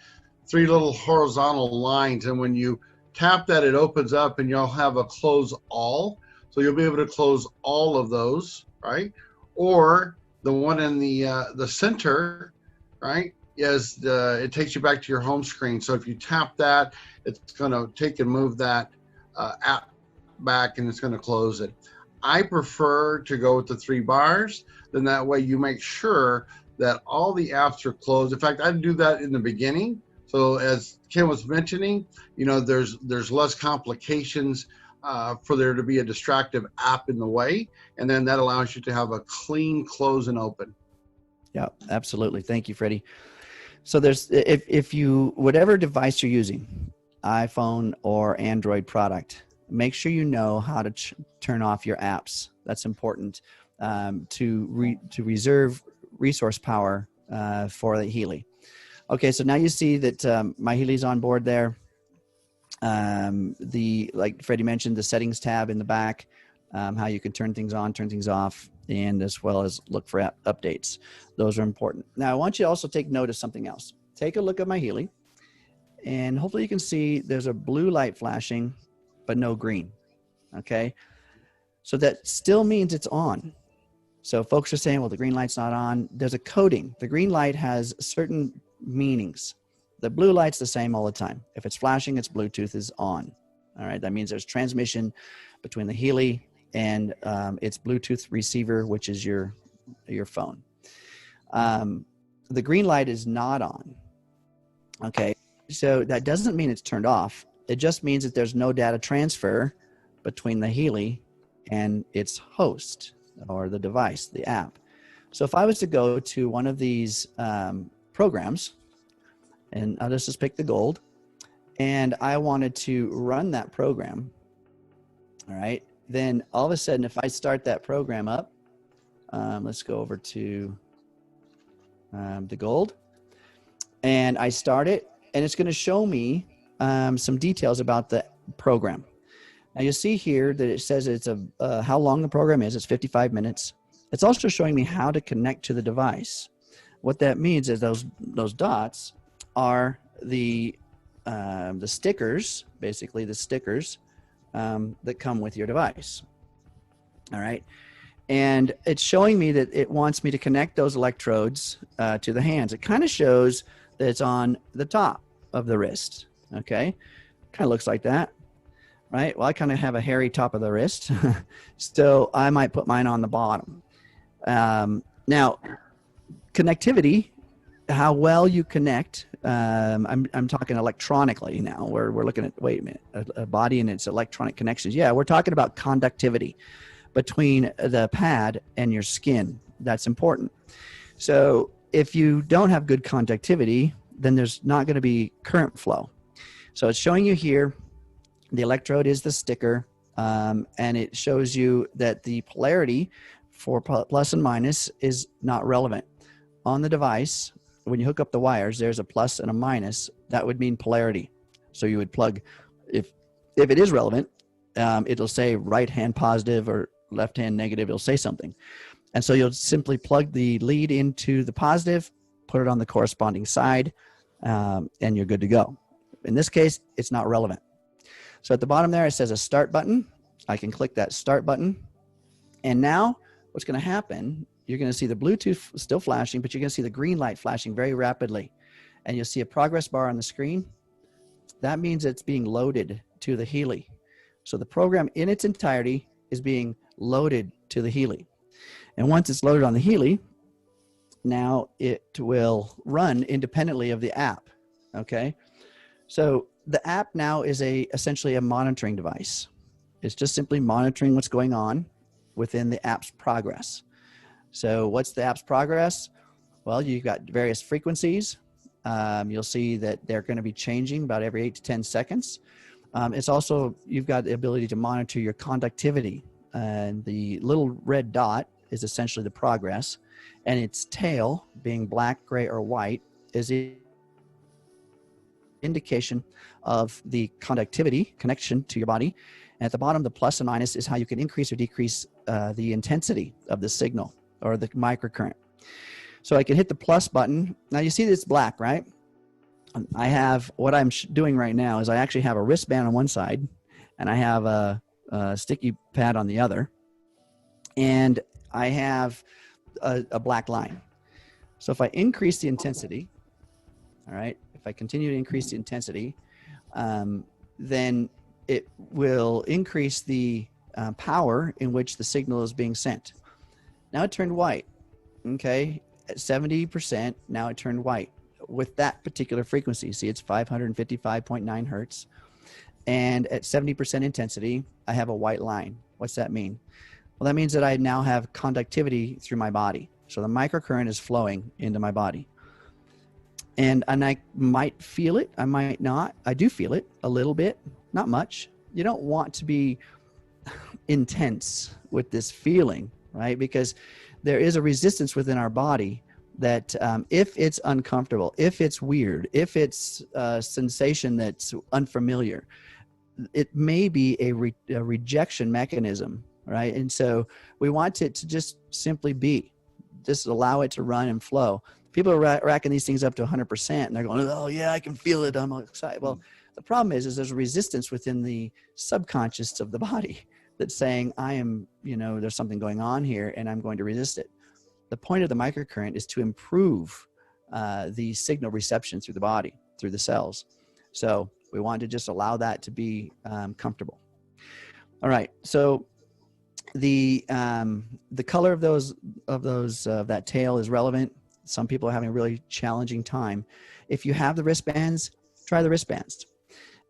Speaker 4: 3 little horizontal lines, and when you tap that, it opens up and you'll have a close all. So you'll be able to close all of those, right? Or the one in the center, right, is it takes you back to your home screen. So if you tap that, it's going to take and move that app back, and it's going to close it. I prefer to go with the 3 bars. Then that way you make sure that all the apps are closed. In fact, I do that in the beginning. So as Ken was mentioning, you know, there's less complications for there to be a distractive app in the way, and then that allows you to have a clean close and open.
Speaker 3: Yeah, absolutely. Thank you, Freddie. So there's, if you, whatever device you're using, iPhone or Android product, make sure you know how to turn off your apps. That's important to reserve resource power for the Healy. Okay, so now you see that my Healy's on board there. Like Freddie mentioned, the settings tab in the back, how you can turn things on, turn things off, and as well as look for app updates. Those are important. Now I want you to also take note of something else. Take a look at my Healy, and hopefully you can see there's a blue light flashing, but no green. Okay, so that still means it's on. So folks are saying, well, the green light's not on. There's a coding. The green light has certain meanings. The blue light's the same all the time. If it's flashing, its Bluetooth is on. All right, that means there's transmission between the Healy and its Bluetooth receiver, which is your phone. The green light is not on. Okay, so that doesn't mean it's turned off. It just means that there's no data transfer between the Healy and its host or the device, the app. So if I was to go to one of these programs, and I'll just pick the gold, and I wanted to run that program, all right, then all of a sudden, if I start that program up, let's go over to the gold, and I start it, and it's going to show me some details about the program. Now you'll see here that it says it's how long the program is. It's 55 minutes. It's also showing me how to connect to the device. What that means is those dots are the stickers, basically the stickers that come with your device. All right. And it's showing me that it wants me to connect those electrodes to the hands. It kind of shows that it's on the top of the wrist. Okay. Kind of looks like that. Right. Well, I kind of have a hairy top of the wrist. So I might put mine on the bottom. Now, connectivity, how well you connect. I'm talking electronically now. We're looking at, wait a minute, a body and its electronic connections. Yeah, we're talking about conductivity between the pad and your skin. That's important. So if you don't have good conductivity, then there's not going to be current flow. So it's showing you here, the electrode is the sticker, and it shows you that the polarity for plus and minus is not relevant. On the device, when you hook up the wires, there's a plus and a minus. That would mean polarity. So you would plug, if it is relevant, it'll say right hand positive or left hand negative. It'll say something. And so you'll simply plug the lead into the positive, put it on the corresponding side, and you're good to go. In this case, it's not relevant. So at the bottom there, it says a start button. I can click that start button. And now what's going to happen, you're going to see the Bluetooth still flashing, but you're going to see the green light flashing very rapidly. And you'll see a progress bar on the screen. That means it's being loaded to the Healy. So the program in its entirety is being loaded to the Healy. And once it's loaded on the Healy, now it will run independently of the app. Okay. So the app now is essentially a monitoring device. It's just simply monitoring what's going on within the app's progress. So what's the app's progress? Well, you've got various frequencies. You'll see that they're going to be changing about every 8 to 10 seconds. It's also, you've got the ability to monitor your conductivity. And the little red dot is essentially the progress. And its tail, being black, gray, or white, is the indication of the conductivity connection to your body. And at the bottom, the plus and minus is how you can increase or decrease the intensity of the signal or the microcurrent. So I can hit the plus button. Now you see that it's black, right? I have, what I'm doing right now is I actually have a wristband on one side and I have a sticky pad on the other. And I have a black line. So if I increase the intensity, all right, if I continue to increase the intensity, then it will increase the power in which the signal is being sent. Now it turned white, okay? At 70%, now it turned white with that particular frequency. See, it's 555.9 hertz. And at 70% intensity, I have a white line. What's that mean? Well, that means that I now have conductivity through my body. So the microcurrent is flowing into my body. And I might feel it, I might not. I do feel it a little bit, not much. You don't want to be intense with this feeling, right? Because there is a resistance within our body that if it's uncomfortable, if it's weird, if it's a sensation that's unfamiliar, it may be a rejection mechanism, right? And so we want it to just simply be, just allow it to run and flow. People are racking these things up to 100% and they're going, oh yeah, I can feel it, I'm excited. Well, the problem is there's a resistance within the subconscious of the body that's saying, I am, there's something going on here and I'm going to resist it. The point of the microcurrent is to improve the signal reception through the body, through the cells. So we want to just allow that to be comfortable. All right. So the color of that tail is relevant. Some people are having a really challenging time. If you have the wristbands, try the wristbands.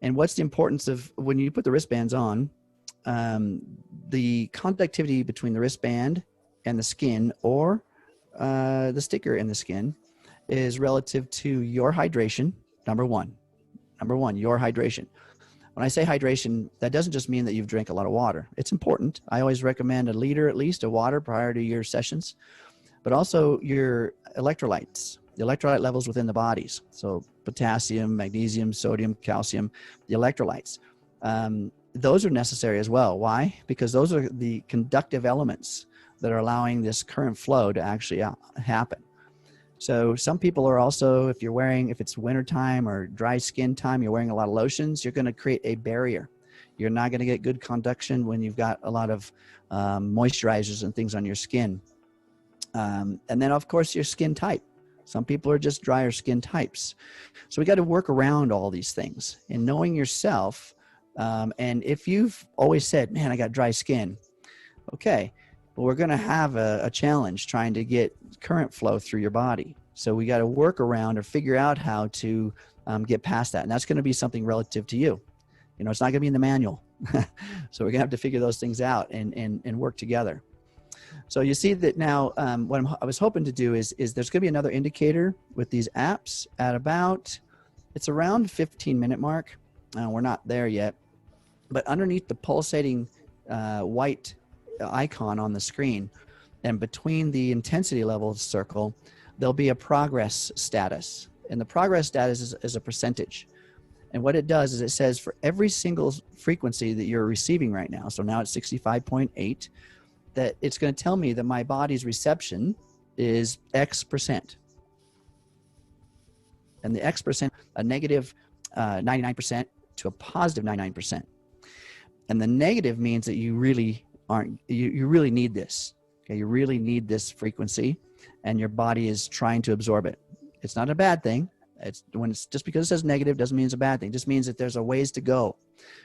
Speaker 3: And what's the importance of when you put the wristbands on, the conductivity between the wristband and the skin or the sticker in the skin is relative to your hydration. Number one, your hydration. When I say hydration, that doesn't just mean that you've drank a lot of water. It's important. I always recommend a liter at least of water prior to your sessions, but also your electrolytes, the electrolyte levels within the bodies. So potassium, magnesium, sodium, calcium, the electrolytes. Those are necessary as well. Why? Because those are the conductive elements that are allowing this current flow to actually happen. So some people are also, if it's wintertime or dry skin time, you're wearing a lot of lotions, you're going to create a barrier. You're not going to get good conduction when you've got a lot of moisturizers and things on your skin. And then of course your skin type. Some people are just drier skin types. So we got to work around all these things and knowing yourself. And if you've always said, man, I got dry skin. Okay. Well, we're going to have a challenge trying to get current flow through your body. So we got to work around or figure out how to get past that. And that's going to be something relative to you. It's not going to be in the manual. So we're going to have to figure those things out and work together. So you see that now what I was hoping to do is there's going to be another indicator with these apps at it's around 15-minute mark. We're not there yet. But underneath the pulsating white icon on the screen, And between the intensity level circle, there'll be a progress status. And the progress status is a percentage. And what it does is it says for every single frequency that you're receiving right now, so now it's 65.8, that it's going to tell me that my body's reception is X percent. And the X percent, a negative 99% to a positive 99%. And the negative means that you really aren't, you really need this. Okay, you really need this frequency, and your body is trying to absorb it. It's not a bad thing. It's just because it says negative doesn't mean it's a bad thing. It just means that there's a ways to go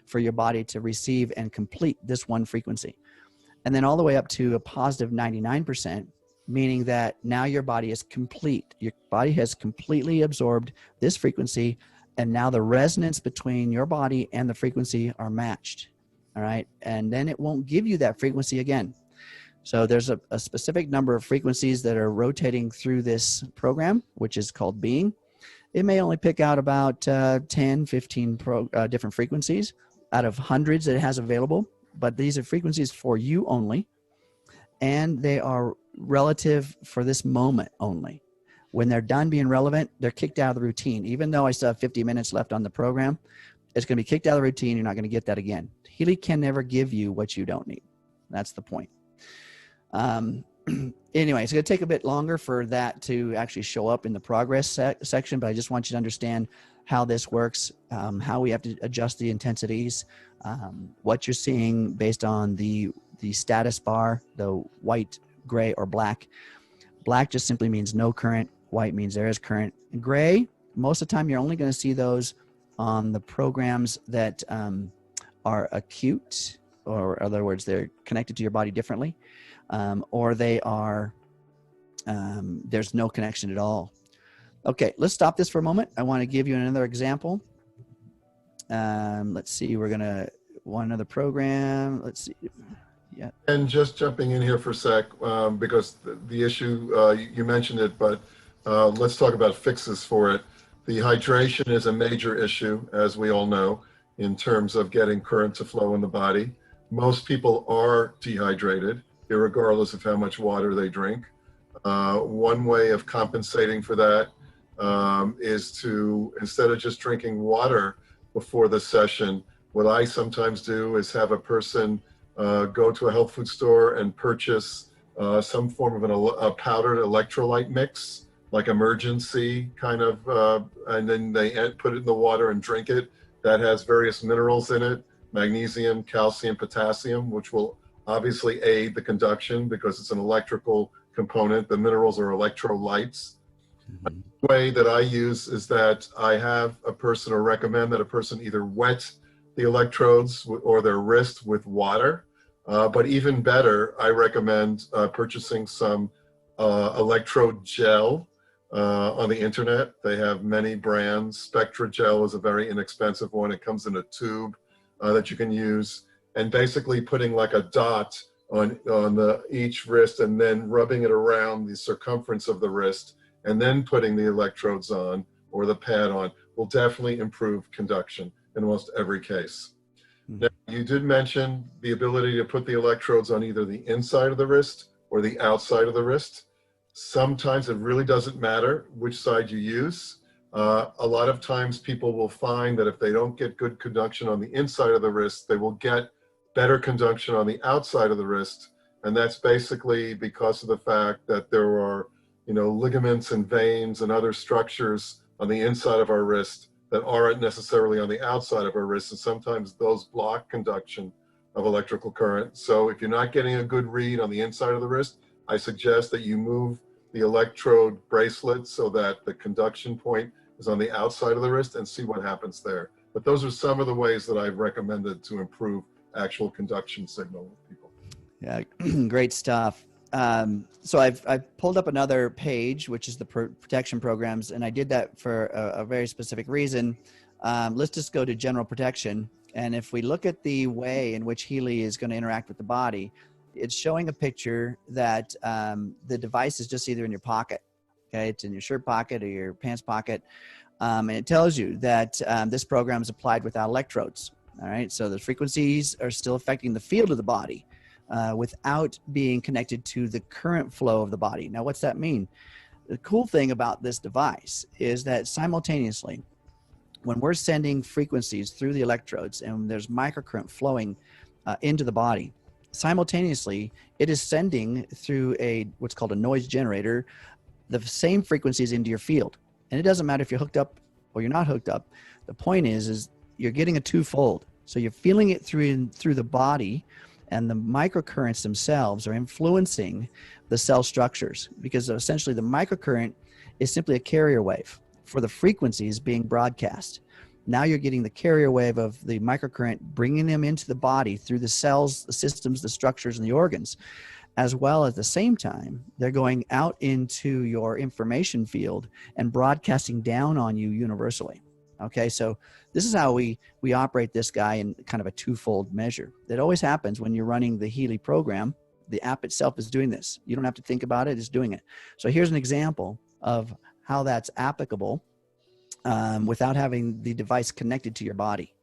Speaker 3: for your body to receive and complete this one frequency. And then all the way up to a positive 99%, meaning that now your body is complete. Your body has completely absorbed this frequency, and now the resonance between your body and the frequency are matched. All right. And then it won't give you that frequency again. So there's a specific number of frequencies that are rotating through this program, which is called being. It may only pick out about 10, 15 different frequencies out of hundreds that it has available, but these are frequencies for you only, and they are relative for this moment only. When they're done being relevant, they're kicked out of the routine. Even though I still have 50 minutes left on the program, it's going to be kicked out of the routine. You're not going to get that again. Healy can never give you what you don't need. That's the point. Anyway, it's going to take a bit longer for that to actually show up in the progress section, but I just want you to understand how this works, how we have to adjust the intensities, what you're seeing based on the status bar, the white, gray, or black. Black just simply means no current. White means there is current. And gray, most of the time, you're only going to see those on the programs that are acute, or in other words, they're connected to your body differently. Or they are, there's no connection at all. Okay, let's stop this for a moment. I want to give you another example. Let's see, we're going to, one other program. Let's see. Yeah.
Speaker 2: And just jumping in here for a sec, because the issue, you mentioned it, but let's talk about fixes for it. The hydration is a major issue, as we all know, in terms of getting current to flow in the body. Most people are dehydrated, irregardless of how much water they drink. One way of compensating for that is to, instead of just drinking water before the session, what I sometimes do is have a person go to a health food store and purchase some form of a powdered electrolyte mix, like Emergency kind of, and then they put it in the water and drink it. That has various minerals in it, magnesium, calcium, potassium, which will obviously aid the conduction because it's an electrical component. The minerals are electrolytes.
Speaker 3: Mm-hmm.
Speaker 2: The way that I use is that I have a person, or recommend that a person either wet the electrodes or their wrist with water. But even better, I recommend purchasing some electrode gel on the internet. They have many brands. Spectra Gel is a very inexpensive one. It comes in a tube that you can use, and basically putting like a dot on each wrist and then rubbing it around the circumference of the wrist and then putting the electrodes on, or the pad on, will definitely improve conduction in almost every case. Now, you did mention the ability to put the electrodes on either the inside of the wrist or the outside of the wrist. Sometimes it really doesn't matter which side you use. A lot of times people will find that if they don't get good conduction on the inside of the wrist, they will get better conduction on the outside of the wrist. And that's basically because of the fact that there are, ligaments and veins and other structures on the inside of our wrist that aren't necessarily on the outside of our wrist. And sometimes those block conduction of electrical current. So if you're not getting a good read on the inside of the wrist, I suggest that you move the electrode bracelet so that the conduction point is on the outside of the wrist, and see what happens there. But those are some of the ways that I've recommended to improve actual conduction signal with people.
Speaker 3: Yeah, great stuff. So I've pulled up another page, which is the protection programs, and I did that for a very specific reason. Let's just go to general protection. And if we look at the way in which Healy is going to interact with the body, it's showing a picture that the device is just either in your pocket. Okay, it's in your shirt pocket or your pants pocket. And it tells you that this program is applied without electrodes. All right, so the frequencies are still affecting the field of the body, without being connected to the current flow of the body. Now, what's that mean? The cool thing about this device is that simultaneously, when we're sending frequencies through the electrodes and there's microcurrent flowing into the body, simultaneously, it is sending through what's called a noise generator, the same frequencies into your field. And it doesn't matter if you're hooked up or you're not hooked up. The point is you're getting a twofold. So you're feeling it through the body, and the microcurrents themselves are influencing the cell structures, because essentially the microcurrent is simply a carrier wave for the frequencies being broadcast. Now you're getting the carrier wave of the microcurrent, bringing them into the body through the cells, the systems, the structures, and the organs, as well as at the same time, they're going out into your information field and broadcasting down on you universally. Okay, so this is how we operate this guy in kind of a twofold measure. That always happens when you're running the Healy program. The app itself is doing this. You don't have to think about it, it's doing it. So here's an example of how that's applicable without having the device connected to your body.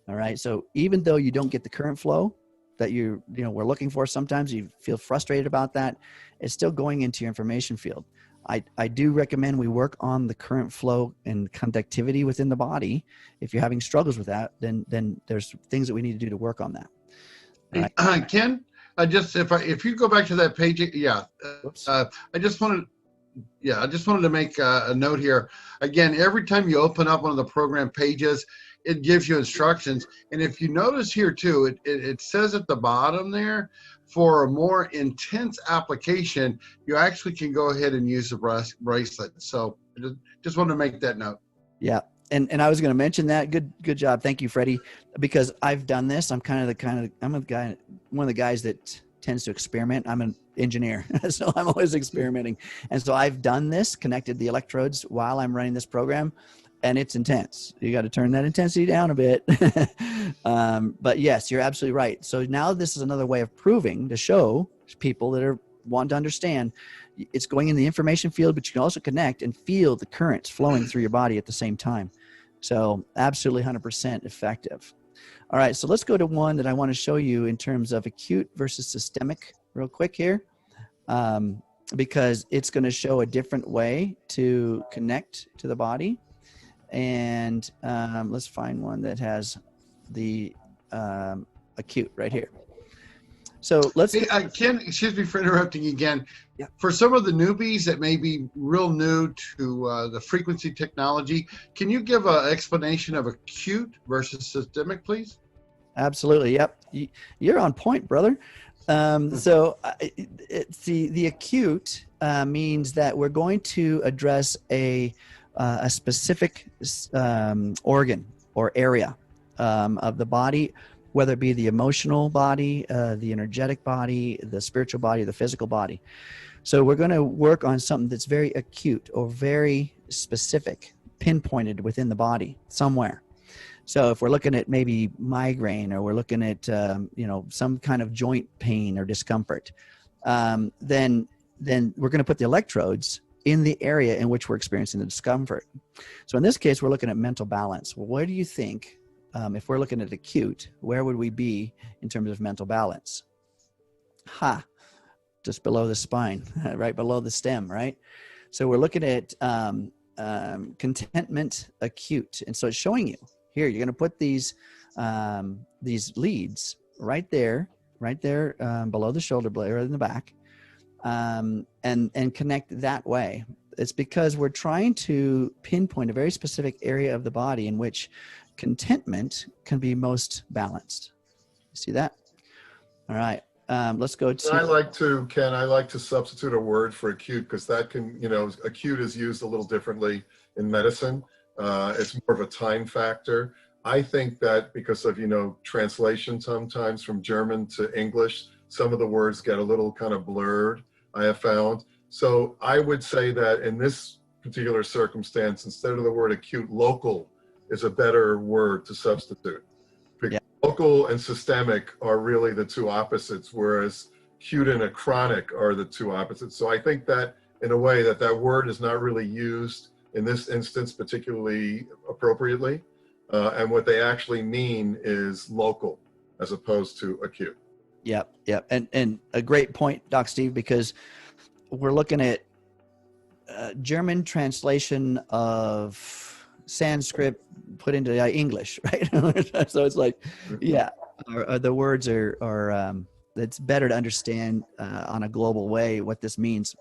Speaker 3: All right, so even though you don't get the current flow that we're looking for, sometimes you feel frustrated about that, it's still going into your information field. I do recommend we work on the current flow and conductivity within the body. If you're having struggles with that, then there's things that we need to do to work on that.
Speaker 4: Right. Ken, if you go back to that page, I just wanted to make a note here. Again, every time you open up one of the program pages, it gives you instructions. And if you notice here too, it says at the bottom there, for a more intense application, you actually can go ahead and use the bracelet. So just wanted to make that note.
Speaker 3: Yeah. And I was going to mention that. Good job. Thank you, Freddie. Because I've done this. I'm one of the guys that tends to experiment. I'm an engineer, so I'm always experimenting. And so I've done this, connected the electrodes while I'm running this program, and it's intense. You got to turn that intensity down a bit. But yes, you're absolutely right. So now this is another way of proving, to show people that want to understand, it's going in the information field, but you can also connect and feel the currents flowing through your body at the same time. So absolutely 100% effective. All right, so let's go to one that I want to show you in terms of acute versus systemic real quick here, because it's going to show a different way to connect to the body. And let's find one that has the acute right here. So let's.
Speaker 4: Hey, Ken, excuse me for interrupting again.
Speaker 3: Yeah.
Speaker 4: For some of the newbies that may be real new to the frequency technology, can you give an explanation of acute versus systemic, please?
Speaker 3: Absolutely. Yep. You're on point, brother. So the acute means that we're going to address a specific organ or area of the body, whether it be the emotional body, the energetic body, the spiritual body, the physical body. So we're going to work on something that's very acute or very specific, pinpointed within the body somewhere. So if we're looking at maybe migraine, or we're looking at some kind of joint pain or discomfort, then we're going to put the electrodes in the area in which we're experiencing the discomfort. So in this case, we're looking at mental balance. Well, where do you think, if we're looking at acute, where would we be in terms of mental balance? Just below the spine, right below the stem, right? So we're looking at contentment acute. And so it's showing you here, you're going to put these leads right there below the shoulder blade or in the back, and connect that way. It's because we're trying to pinpoint a very specific area of the body in which contentment can be most balanced. You see that? All right. Let's go to.
Speaker 2: Ken, I like to substitute a word for acute, because that can, acute is used a little differently in medicine. It's more of a time factor. I think that because of, translation sometimes from German to English, some of the words get a little kind of blurred, I have found. So I would say that in this particular circumstance, instead of the word acute, local is a better word to substitute.
Speaker 3: Yeah.
Speaker 2: Local and systemic are really the two opposites, whereas acute and a chronic are the two opposites. So I think that in a way that word is not really used in this instance particularly appropriately. And what they actually mean is local as opposed to acute.
Speaker 3: Yep. Yep. And a great point, Doc Steve, because we're looking at German translation of Sanskrit put into English, right? So it's like, yeah, the words are it's better to understand on a global way what this means.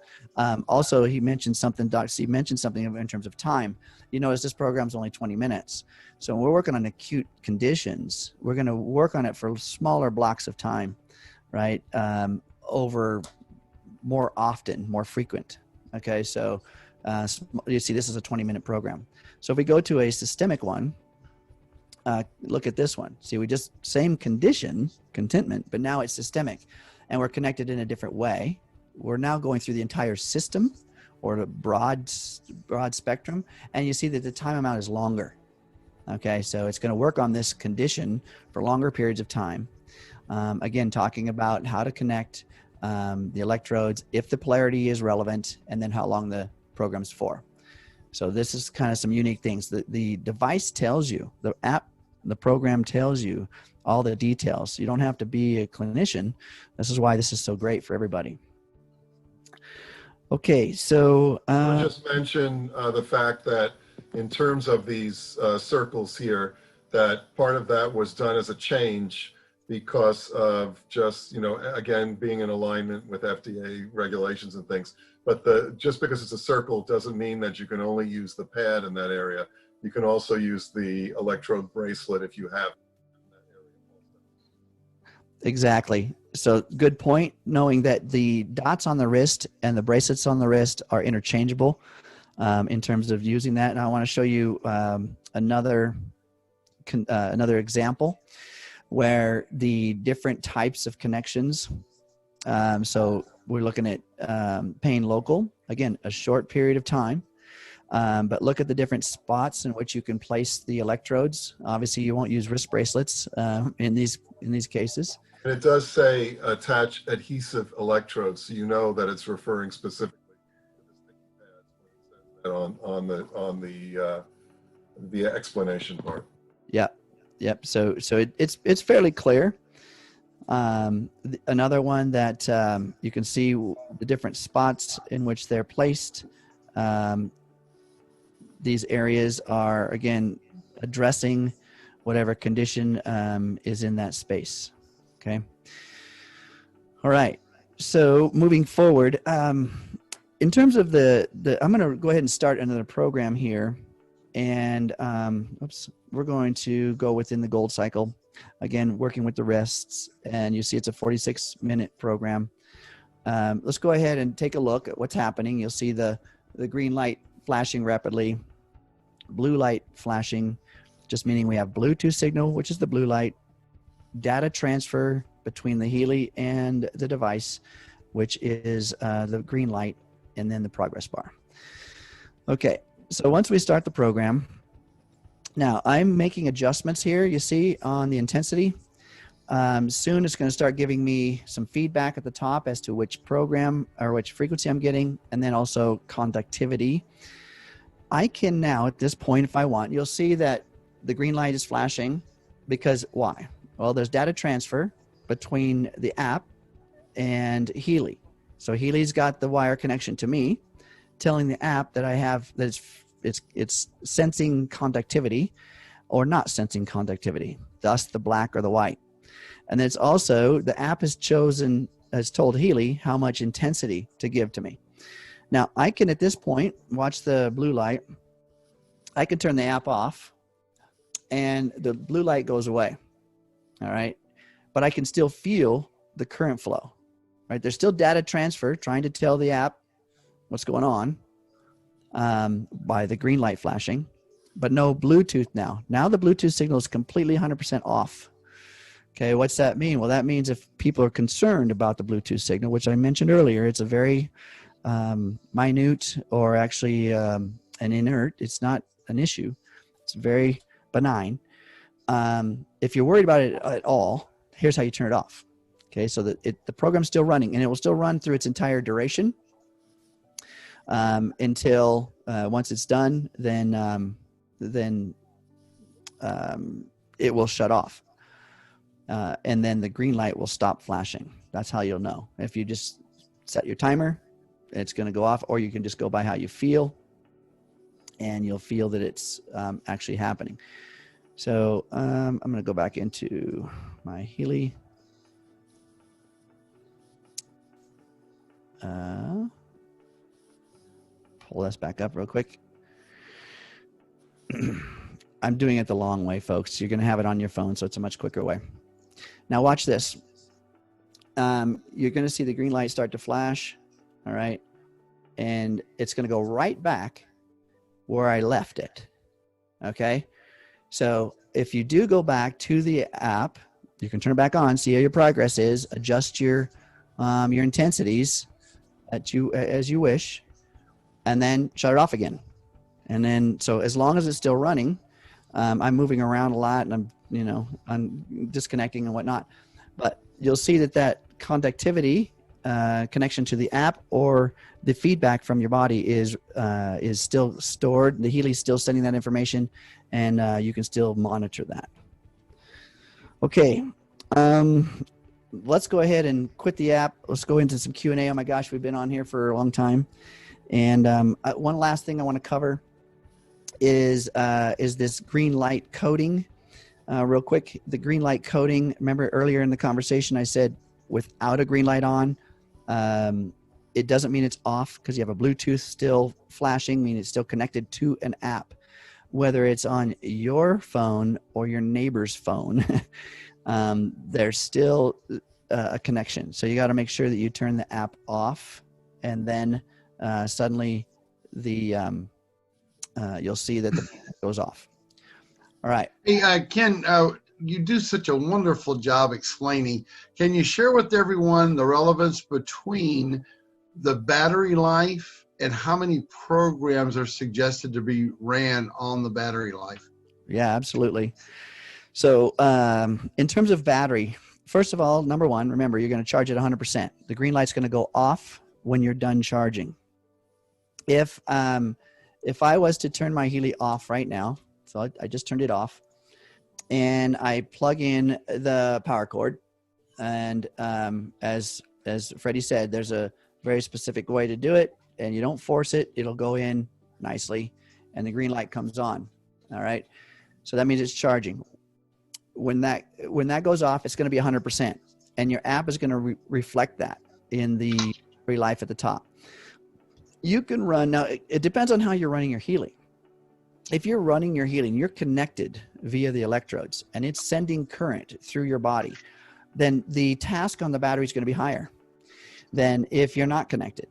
Speaker 3: Also, he mentioned something, Doc Steve mentioned something in terms of time. You notice this program's only 20 minutes. So when we're working on acute conditions, we're going to work on it for smaller blocks of time, right? Over more often, more frequent. Okay, so you see this is a 20-minute program. So if we go to a systemic one, look at this one. See, we just, same condition, contentment, but now it's systemic and we're connected in a different way. We're now going through the entire system or the broad spectrum, and you see that the time amount is longer. Okay, so it's going to work on this condition for longer periods of time. Again, talking about how to connect the electrodes if the polarity is relevant, and then how long the program's for. So this is kind of some unique things. The device tells you, the program tells you all the details. You don't have to be a clinician. This is why this is so great for everybody. Okay, so
Speaker 2: I'll just mention the fact that in terms of these circles here, that part of that was done as a change because of just, again, being in alignment with FDA regulations and things. But just because it's a circle doesn't mean that you can only use the pad in that area. You can also use the electrode bracelet if you have in that area.
Speaker 3: Exactly. So good point, knowing that the dots on the wrist and the bracelets on the wrist are interchangeable in terms of using that. And I want to show you another example where the different types of connections. So we're looking at pain local, again, a short period of time. But look at the different spots in which you can place the electrodes. Obviously, you won't use wrist bracelets in these cases.
Speaker 2: And it does say attach adhesive electrodes, so you know that it's referring specifically to the sticky pads when it says that on the explanation part.
Speaker 3: Yep. So it's fairly clear. Another one that you can see the different spots in which they're placed. These areas are, again, addressing whatever condition is in that space. Okay. All right. So moving forward, in terms of I'm going to go ahead and start another program here. And we're going to go within the gold cycle. Again, working with the wrists. And you see it's a 46-minute program. Let's go ahead and take a look at what's happening. You'll see the green light flashing rapidly, blue light flashing, just meaning we have Bluetooth signal, which is the blue light, data transfer between the Healy and the device, which is the green light, and then the progress bar. Okay, so once we start the program, now I'm making adjustments here, you see, on the intensity. Soon it's going to start giving me some feedback at the top as to which program or which frequency I'm getting, and then also conductivity. I can now, at this point, if I want, you'll see that the green light is flashing because why? Well, there's data transfer between the app and Healy. So Healy's got the wire connection to me, telling the app that I have, that it's sensing conductivity or not sensing conductivity, thus the black or the white. And then it's also, the app has told Healy how much intensity to give to me. Now I can, at this point, watch the blue light. I can turn the app off and the blue light goes away. All right. But I can still feel the current flow, right? There's still data transfer trying to tell the app what's going on by the green light flashing, but no Bluetooth now. Now the Bluetooth signal is completely 100% off. Okay, what's that mean? Well, that means if people are concerned about the Bluetooth signal, which I mentioned earlier, it's a very minute or actually an inert. It's not an issue. It's very benign. If you're worried about it at all, here's how you turn it off. Okay, so that the program's still running, and it will still run through its entire duration until once it's done, then it will shut off. and then the green light will stop flashing. That's how you'll know. If you just set your timer, it's going to go off, or you can just go by how you feel, and you'll feel that it's actually happening. So I'm going to go back into my Healy. Pull this back up real quick. I'm doing it the long way, folks. You're going to have it on your phone, so it's a much quicker way. Now watch this. You're going to see the green light start to flash, all right? And it's going to go right back where I left it, okay? So if you do go back to the app, you can turn it back on, see how your progress is, adjust your intensities as you wish, and then shut it off again. And then, so as long as it's still running, I'm moving around a lot, and I'm disconnecting and whatnot, but you'll see that conductivity connection to the app or the feedback from your body is still stored. The Healy's still sending that information, and you can still monitor that. Okay, let's go ahead and quit the app. Let's go into some Q&A. Oh my gosh, we've been on here for a long time. And one last thing I want to cover is this green light coding. Real quick, the green light coding, remember earlier in the conversation I said without a green light on, it doesn't mean it's off because you have a Bluetooth still flashing, meaning it's still connected to an app. Whether it's on your phone or your neighbor's phone, there's still a connection. So you got to make sure that you turn the app off, and then suddenly you'll see that the goes off. All right.
Speaker 4: Hey, Ken, you do such a wonderful job explaining. Can you share with everyone the relevance between the battery life and how many programs are suggested to be ran on the battery life?
Speaker 3: Yeah, absolutely. So in terms of battery, first of all, number one, remember, you're going to charge it 100%. The green light's going to go off when you're done charging. If I was to turn my Healy off right now, so I just turned it off, and I plug in the power cord, and as Freddie said, there's a very specific way to do it, and you don't force it. It'll go in nicely, and the green light comes on. All right, so that means it's charging. When that goes off, it's going to be 100%, and your app is going to reflect that in the battery life at the top. You can run, now it depends on how you're running your Healy. If you're running your Healy and you're connected via the electrodes and it's sending current through your body, then the task on the battery is going to be higher than if you're not connected.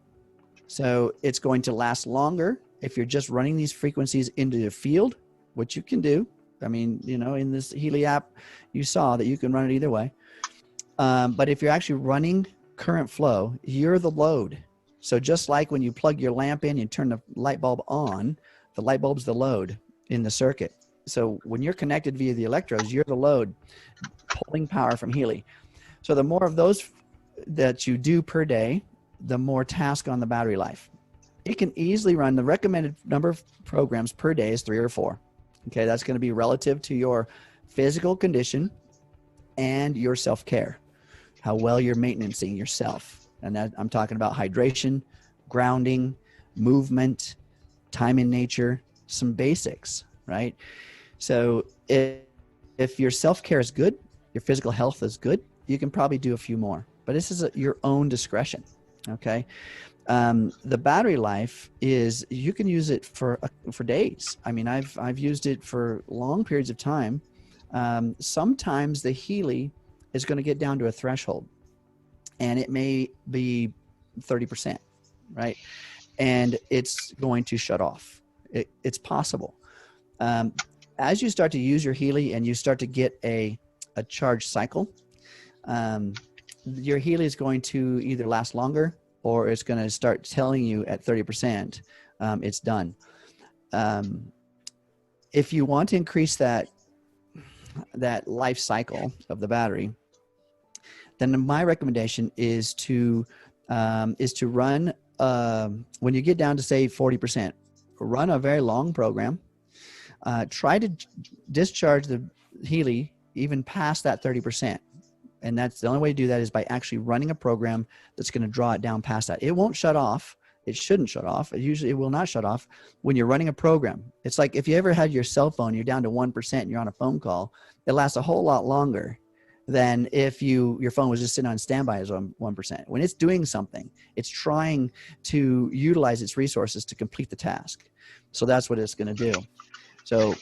Speaker 3: So it's going to last longer if you're just running these frequencies into the field, which you can do. I mean, in this Healy app, you saw that you can run it either way. But if you're actually running current flow, you're the load. So just like when you plug your lamp in, you turn the light bulb on, the light bulb's the load in the circuit. So when you're connected via the electrodes, you're the load pulling power from Healy. So the more of those that you do per day, the more task on the battery life. It can easily run, the recommended number of programs per day is 3 or 4. Okay, that's going to be relative to your physical condition and your self-care, how well you're maintaining yourself. And that I'm talking about hydration, grounding, movement, time in nature, some basics, right? So if your self-care is good, your physical health is good, you can probably do a few more. But this is your own discretion, okay? The battery life is, you can use it for days. I mean, I've used it for long periods of time. Sometimes the Healy is going to get down to a threshold, and it may be 30%, right? And it's going to shut off. It's possible. As you start to use your Healy and you start to get a charge cycle, your Healy is going to either last longer, or it's going to start telling you at 30%, it's done. If you want to increase that life cycle of the battery, then my recommendation is to run, when you get down to say 40%, run a very long program. Try to discharge the Healy even past that 30%. And that's the only way to do that is by actually running a program that's going to draw it down past that. It won't shut off. It shouldn't shut off. It will not shut off when you're running a program. It's like if you ever had your cell phone, you're down to 1% and you're on a phone call, it lasts a whole lot longer than if your phone was just sitting on standby as 1%. When it's doing something, it's trying to utilize its resources to complete the task. So that's what it's going to do. So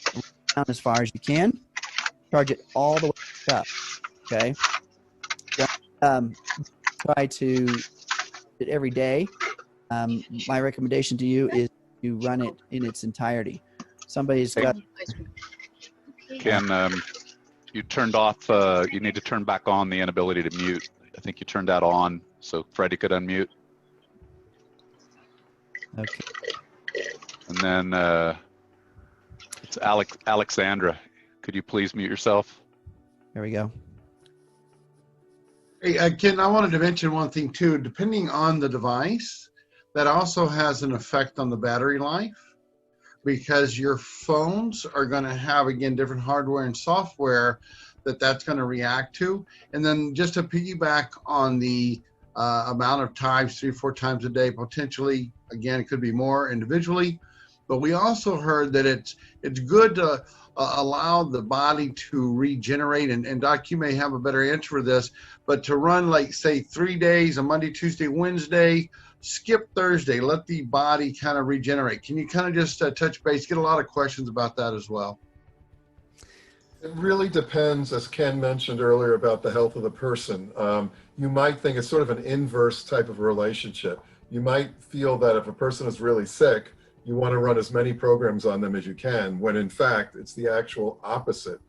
Speaker 3: down as far as you can, charge it all the way up. Okay. Try to do it every day. My recommendation to you is to run it in its entirety. Somebody's got.
Speaker 1: Can you turned off? You need to turn back on the inability to mute. I think you turned that on so Freddie could unmute.
Speaker 3: Okay.
Speaker 1: And then it's Alexandra. Could you please mute yourself?
Speaker 3: There we go.
Speaker 4: Hey, Ken, I wanted to mention one thing too. Depending on the device, that also has an effect on the battery life, because your phones are going to have, again, different hardware and software that's going to react to. And then just to piggyback on the amount of times, 3-4 times a day, potentially, again, it could be more individually, but we also heard that it's good to allow the body to regenerate. And Doc, you may have a better answer for this, but to run like, say, 3 days, a Monday, Tuesday, Wednesday, skip Thursday, let the body kind of regenerate. Can you kind of just touch base? Get a lot of questions about that as well.
Speaker 2: It really depends, as Ken mentioned earlier, about the health of the person. You might think it's sort of an inverse type of relationship. You might feel that if a person is really sick, you want to run as many programs on them as you can, when in fact, it's the actual opposite.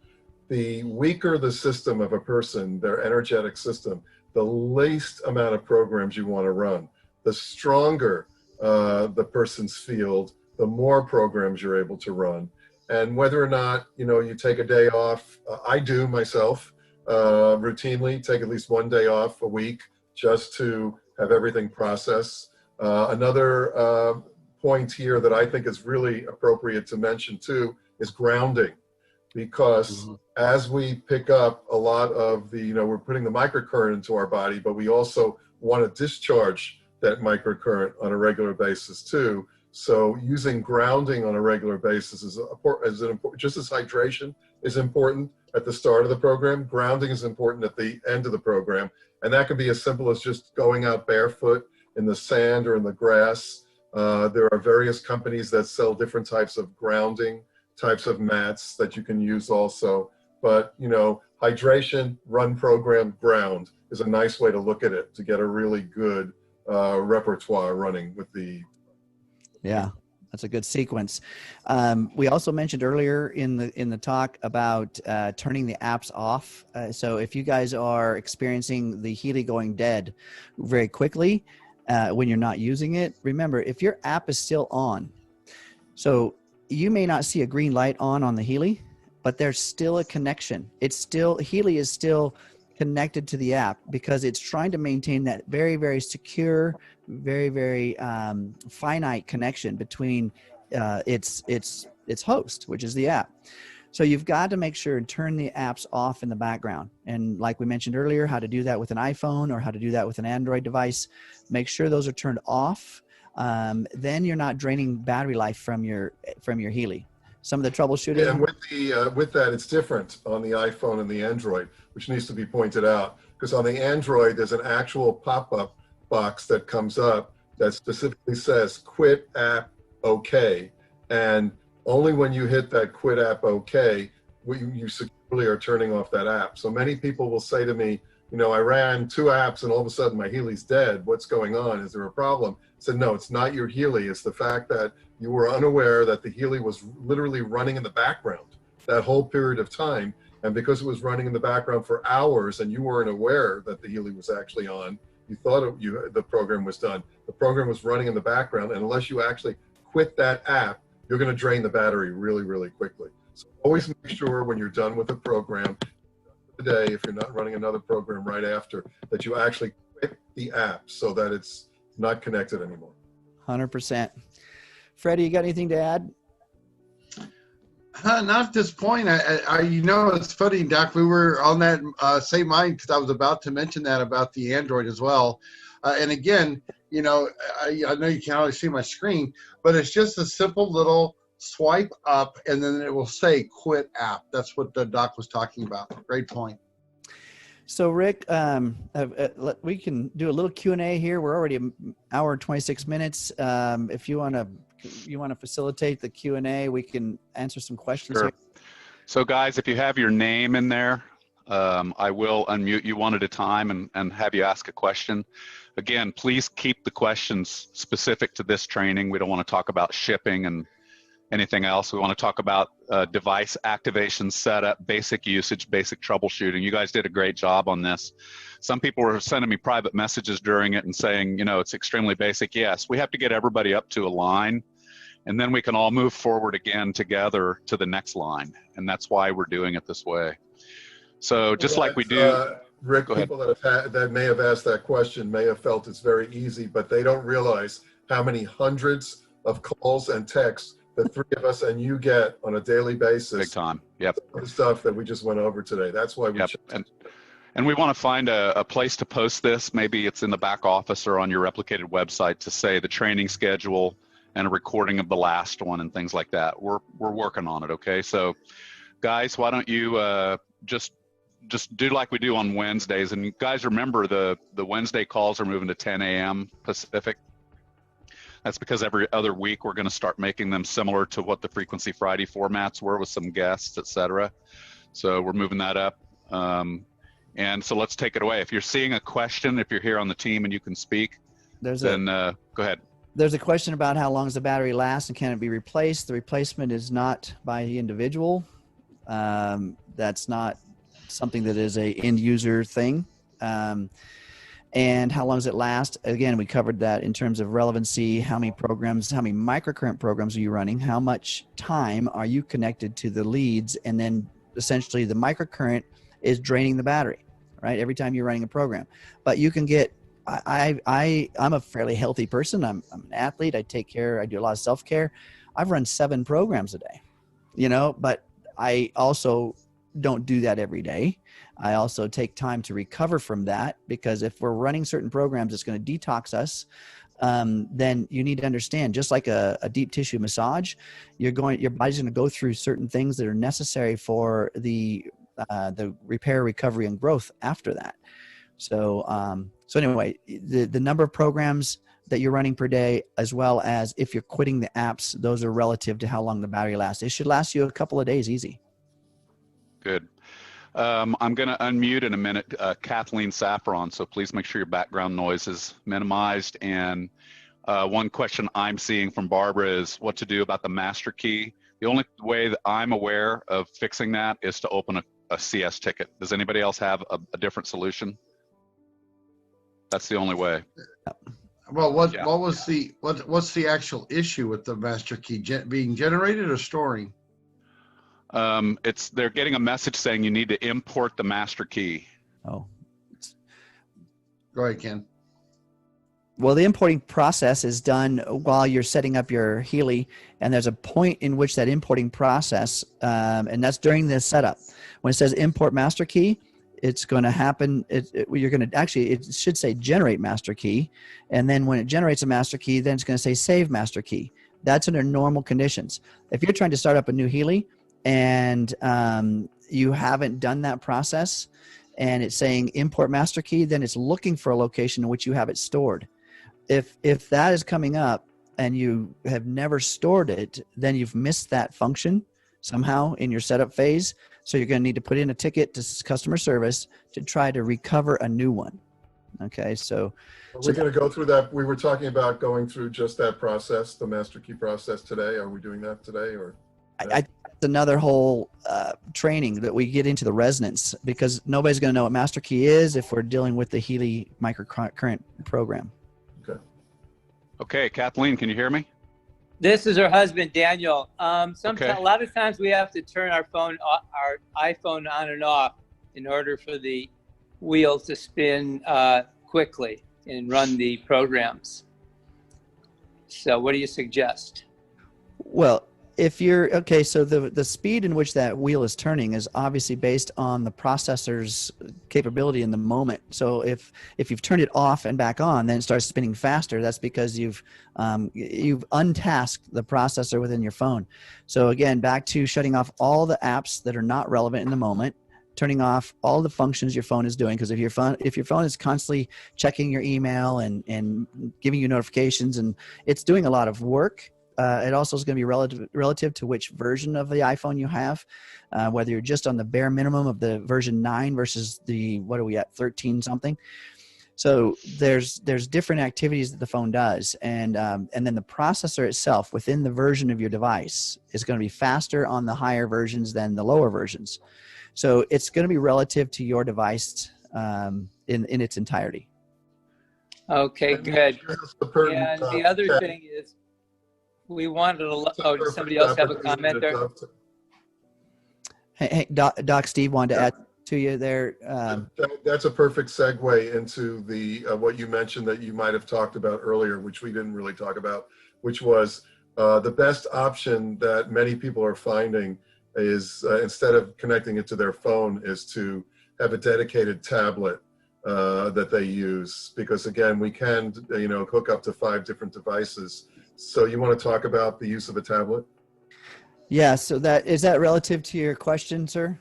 Speaker 2: The weaker the system of a person, their energetic system, the least amount of programs you want to run. The stronger the person's field, the more programs you're able to run. And whether or not, you take a day off, I do myself routinely take at least 1 day off a week just to have everything processed. Another point here that I think is really appropriate to mention too is grounding, because as we pick up a lot of the, we're putting the microcurrent into our body, but we also want to discharge that microcurrent on a regular basis too. So using grounding on a regular basis is important, just as hydration is important at the start of the program, grounding is important at the end of the program. And that can be as simple as just going out barefoot in the sand or in the grass. There are various companies that sell different types of grounding, types of mats that you can use also. But, hydration, run program, ground is a nice way to look at it to get a really good repertoire running with the.
Speaker 3: Yeah, that's a good sequence. We also mentioned earlier in the talk about turning the apps off. So if you guys are experiencing the Healy going dead very quickly when you're not using it, remember, if your app is still on, so you may not see a green light on the Healy, but there's still a connection. Healy is still connected to the app because it's trying to maintain that very, very secure, very, very finite connection between its host, which is the app. So you've got to make sure and turn the apps off in the background. And like we mentioned earlier, how to do that with an iPhone or how to do that with an Android device. Make sure those are turned off. Then you're not draining battery life from your Healy. Some of the troubleshooting.
Speaker 2: Yeah, and with that, it's different on the iPhone and the Android, which needs to be pointed out. Because on the Android, there's an actual pop-up box that comes up that specifically says quit app OK. And only when you hit that quit app OK, you securely are turning off that app. So many people will say to me, I ran 2 apps and all of a sudden my Healy's dead. What's going on? Is there a problem? I said, no, it's not your Healy. It's the fact that you were unaware that the Healy was literally running in the background that whole period of time. And because it was running in the background for hours and you weren't aware that the Healy was actually on, you thought the program was done. The program was running in the background, and unless you actually quit that app, you're going to drain the battery really, really quickly. So always make sure when you're done with the program today, if you're not running another program right after, that you actually quit the app so that it's not connected anymore.
Speaker 3: 100%. Freddie, you got anything to add?
Speaker 4: Not at this point. It's funny, Doc. We were on that same mind because I was about to mention that about the Android as well. And again, I know you can't always see my screen, but it's just a simple little swipe up, and then it will say "Quit app." That's what the Doc was talking about. Great point.
Speaker 3: So Rick, we can do a little Q&A here. We're already an hour and 26 minutes. If you want to facilitate the Q&A, we can answer some questions.
Speaker 1: Sure.
Speaker 3: Here.
Speaker 1: So guys, if you have your name in there, I will unmute you one at a time and have you ask a question. Again, please keep the questions specific to this training. We don't want to talk about shipping and anything else. We want to talk about device activation, setup, basic usage, basic troubleshooting. You guys did a great job on this. Some people were sending me private messages during it and saying, it's extremely basic. Yes, we have to get everybody up to a line, and then we can all move forward again together to the next line. And that's why we're doing it this way. So just like we do.
Speaker 2: Rick, people that may have asked that question may have felt it's very easy, but they don't realize how many hundreds of calls and texts the three of us and you get on a daily basis.
Speaker 1: Big time. Yep.
Speaker 2: The stuff that we just went over today. That's why we.
Speaker 1: Yep. And we want to find a place to post this. Maybe it's in the back office or on your replicated website to say the training schedule and a recording of the last one and things like that. We're working on it. Okay. So guys, why don't you just do like we do on Wednesdays. And guys, remember the Wednesday calls are moving to 10 a.m. Pacific. That's because every other week we're going to start making them similar to what the Frequency Friday formats were with some guests, etc. So we're moving that up. And so let's take it away. If you're seeing a question, if you're here on the team and you can speak, go ahead.
Speaker 3: There's a question about how long does the battery last and can it be replaced? The replacement is not by the individual. That's not something that is a end user thing. And how long does it last? Again, we covered that in terms of relevancy, how many programs, how many microcurrent programs are you running? How much time are you connected to the leads? And then essentially the microcurrent is draining the battery, right? Every time you're running a program. But you can get, I'm a fairly healthy person. I'm an athlete. I do a lot of self-care. I've run 7 programs a day, but I also don't do that every day. I also take time to recover from that, because if we're running certain programs that's going to detox us, then you need to understand, just like a deep tissue massage, your body's going to go through certain things that are necessary for the repair, recovery, and growth after that. So anyway, the number of programs that you're running per day, as well as if you're quitting the apps, those are relative to how long the battery lasts. It should last you a couple of days easy.
Speaker 1: Good. I'm going to unmute in a minute Kathleen Saffron, so please make sure your background noise is minimized. And one question I'm seeing from Barbara is what to do about the master key. The only way that I'm aware of fixing that is to open a CS ticket. Does anybody else have a different solution? That's the only way.
Speaker 4: Well, what's the actual issue with the master key being generated or storing?
Speaker 1: They're getting a message saying you need to import the master key.
Speaker 3: Oh.
Speaker 4: Go ahead, Ken.
Speaker 3: Well, the importing process is done while you're setting up your Healy, and there's a point in which that importing process, and that's during the setup. When it says import master key, it's going to happen. It should say generate master key. And then when it generates a master key, then it's going to say save master key. That's under normal conditions. If you're trying to start up a new Healy, and you haven't done that process, and it's saying import master key, then it's looking for a location in which you have it stored. If that is coming up and you have never stored it, then you've missed that function somehow in your setup phase. So you're going to need to put in a ticket to customer service to try to recover a new one. Okay, so
Speaker 2: we're going to go through that. We were talking about going through just that process, the master key process today. Are we doing that today, or?
Speaker 3: It's another whole training that we get into the resonance, because nobody's going to know what master key is if we're dealing with the Healy microcurrent program.
Speaker 1: Okay, Kathleen, can you hear me?
Speaker 5: This is her husband, Daniel. A lot of times we have to turn our iPhone on and off in order for the wheel to spin quickly and run the programs. So what do you suggest?
Speaker 3: Well, If you're okay, so the speed in which that wheel is turning is obviously based on the processor's capability in the moment. So if you've turned it off and back on, then it starts spinning faster. That's because you've untasked the processor within your phone. So again, back to shutting off all the apps that are not relevant in the moment, turning off all the functions your phone is doing. Because if your phone is constantly checking your email and giving you notifications, and it's doing a lot of work. It also is going to be relative to which version of the iPhone you have, whether you're just on the bare minimum of the version 9 versus the, what are we at, 13 something. So there's different activities that the phone does, and then the processor itself within the version of your device is going to be faster on the higher versions than the lower versions. So it's going to be relative to your device in its entirety.
Speaker 5: Okay, good. And the other thing is, we wanted to. Oh, does somebody else have a comment there?
Speaker 3: Hey, Doc Steve wanted to add to you there.
Speaker 2: That's a perfect segue into the what you mentioned that you might have talked about earlier, which we didn't really talk about, which was the best option that many people are finding is instead of connecting it to their phone, is to have a dedicated tablet that they use, because again, we can hook up to 5 different devices. So you want to talk about the use of a tablet?
Speaker 3: Yeah, so is that relative to your question, sir?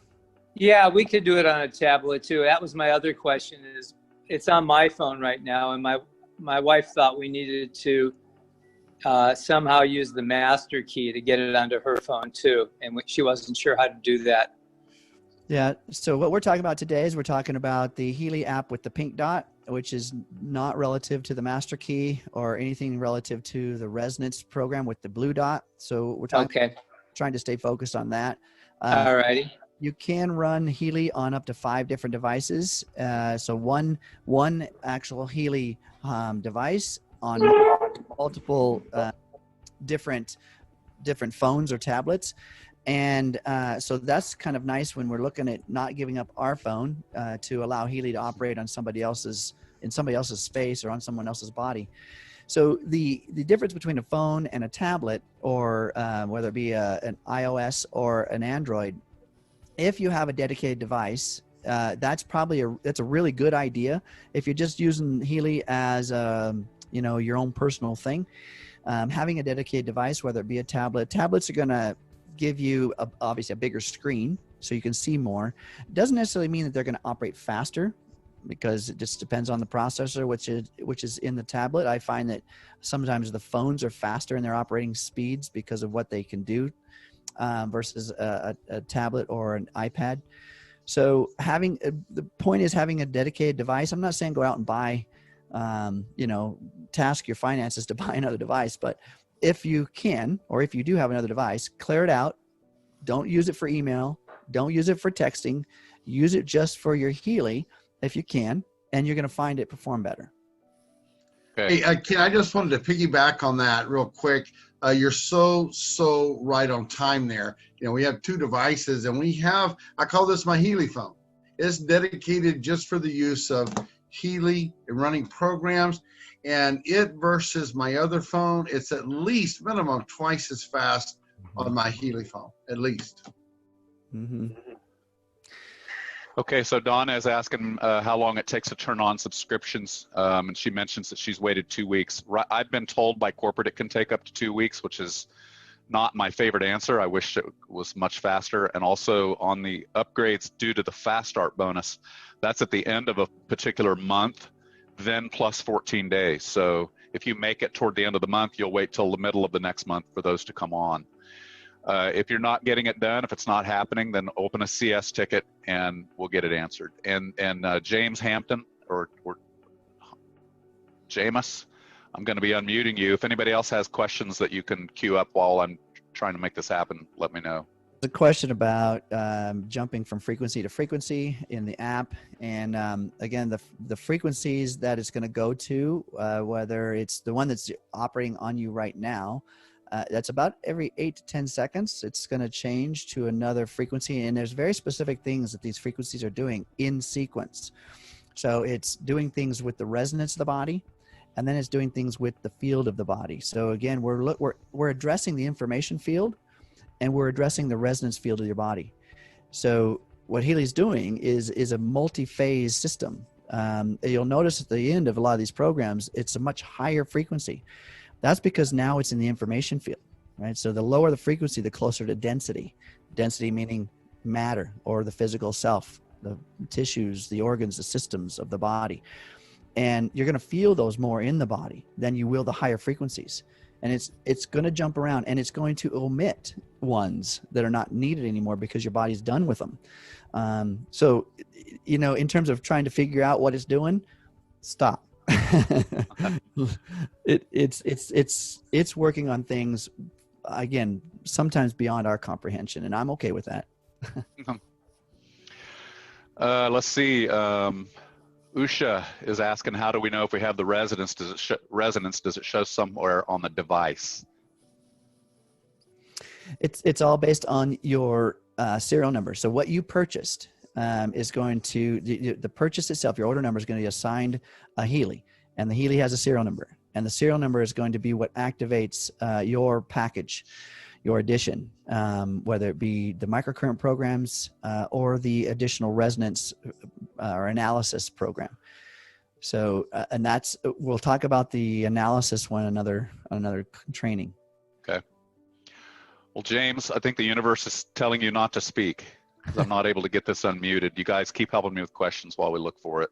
Speaker 5: Yeah, we could do it on a tablet too. That was my other question. Is it's on my phone right now, and my wife thought we needed to somehow use the master key to get it onto her phone too, and she wasn't sure how to do that.
Speaker 3: Yeah, so what we're talking about today is we're talking about the Healy app with the pink dot, which is not relative to the master key or anything relative to the resonance program with the blue dot. So we're trying to stay focused on that.
Speaker 5: All righty.
Speaker 3: You can run Healy on up to 5 different devices. So one actual Healy device on multiple different phones or tablets. And so that's kind of nice when we're looking at not giving up our phone to allow Healy to operate on somebody else's space or on someone else's body. So the difference between a phone and a tablet, or whether it be an iOS or an Android, if you have a dedicated device, that's a really good idea. If you're just using Healy as your own personal thing, having a dedicated device, whether it be a tablet, tablets are going to give you obviously a bigger screen so you can see more. It doesn't necessarily mean that they're going to operate faster, because it just depends on the processor which is in the tablet. I find that sometimes the phones are faster in their operating speeds because of what they can do versus a tablet or an iPad. So the point is having a dedicated device. I'm not saying go out and buy task your finances to buy another device, but if you can, or if you do have another device, clear it out. Don't use it for email. Don't use it for texting. Use it just for your Healy if you can, and you're going to find it perform better.
Speaker 4: Okay. Hey, Ken, I just wanted to piggyback on that real quick. You're so right on time there. We have 2 devices, and I call this my Healy phone. It's dedicated just for the use of Healy and running programs. And it versus my other phone, it's at least minimum twice as fast on my Healy phone, at least.
Speaker 3: Mm-hmm.
Speaker 1: Okay, so Donna is asking how long it takes to turn on subscriptions, and she mentions that she's waited 2 weeks. I've been told by corporate it can take up to 2 weeks, which is not my favorite answer. I wish it was much faster. And also on the upgrades due to the Fast Start bonus, that's at the end of a particular month, then plus 14 days. So if you make it toward the end of the month, you'll wait till the middle of the next month for those to come on. If you're not getting it done, if it's not happening, then open a CS ticket and we'll get it answered. And James Hampton or Jameis, I'm going to be unmuting you. If anybody else has questions that you can queue up while I'm trying to make this happen, let me know.
Speaker 3: The question about jumping from frequency to frequency in the app, and again, the frequencies that it's going to go to, whether it's the one that's operating on you right now, that's about every 8 to 10 seconds. It's going to change to another frequency, and there's very specific things that these frequencies are doing in sequence. So it's doing things with the resonance of the body, and then it's doing things with the field of the body. So again, we're addressing the information field, and we're addressing the resonance field of your body. So what Healy's doing is a multi-phase system. You'll notice at the end of a lot of these programs, it's a much higher frequency. That's because now it's in the information field, right? So the lower the frequency, the closer to density. Density meaning matter, or the physical self, the tissues, the organs, the systems of the body. And you're going to feel those more in the body than you will the higher frequencies. And it's going to jump around, and it's going to omit ones that are not needed anymore because your body's done with them. So, you know, in terms of trying to figure out what it's doing, stop. It's working on things, again, sometimes beyond our comprehension, and I'm okay with that.
Speaker 1: Let's see. Usha is asking, how do we know if we have the resonance? Does it show somewhere on the device?
Speaker 3: It's all based on your serial number. So what you purchased is going to, the purchase itself, your order number is going to be assigned a Healy, and the Healy has a serial number, and the serial number is going to be what activates your package, your addition, whether it be the microcurrent programs or the additional resonance or analysis program. So, and that's, we'll talk about the analysis one another training.
Speaker 1: Okay. Well, James, I think the universe is telling you not to speak because I'm not able to get this unmuted. You guys keep helping me with questions while we look for it.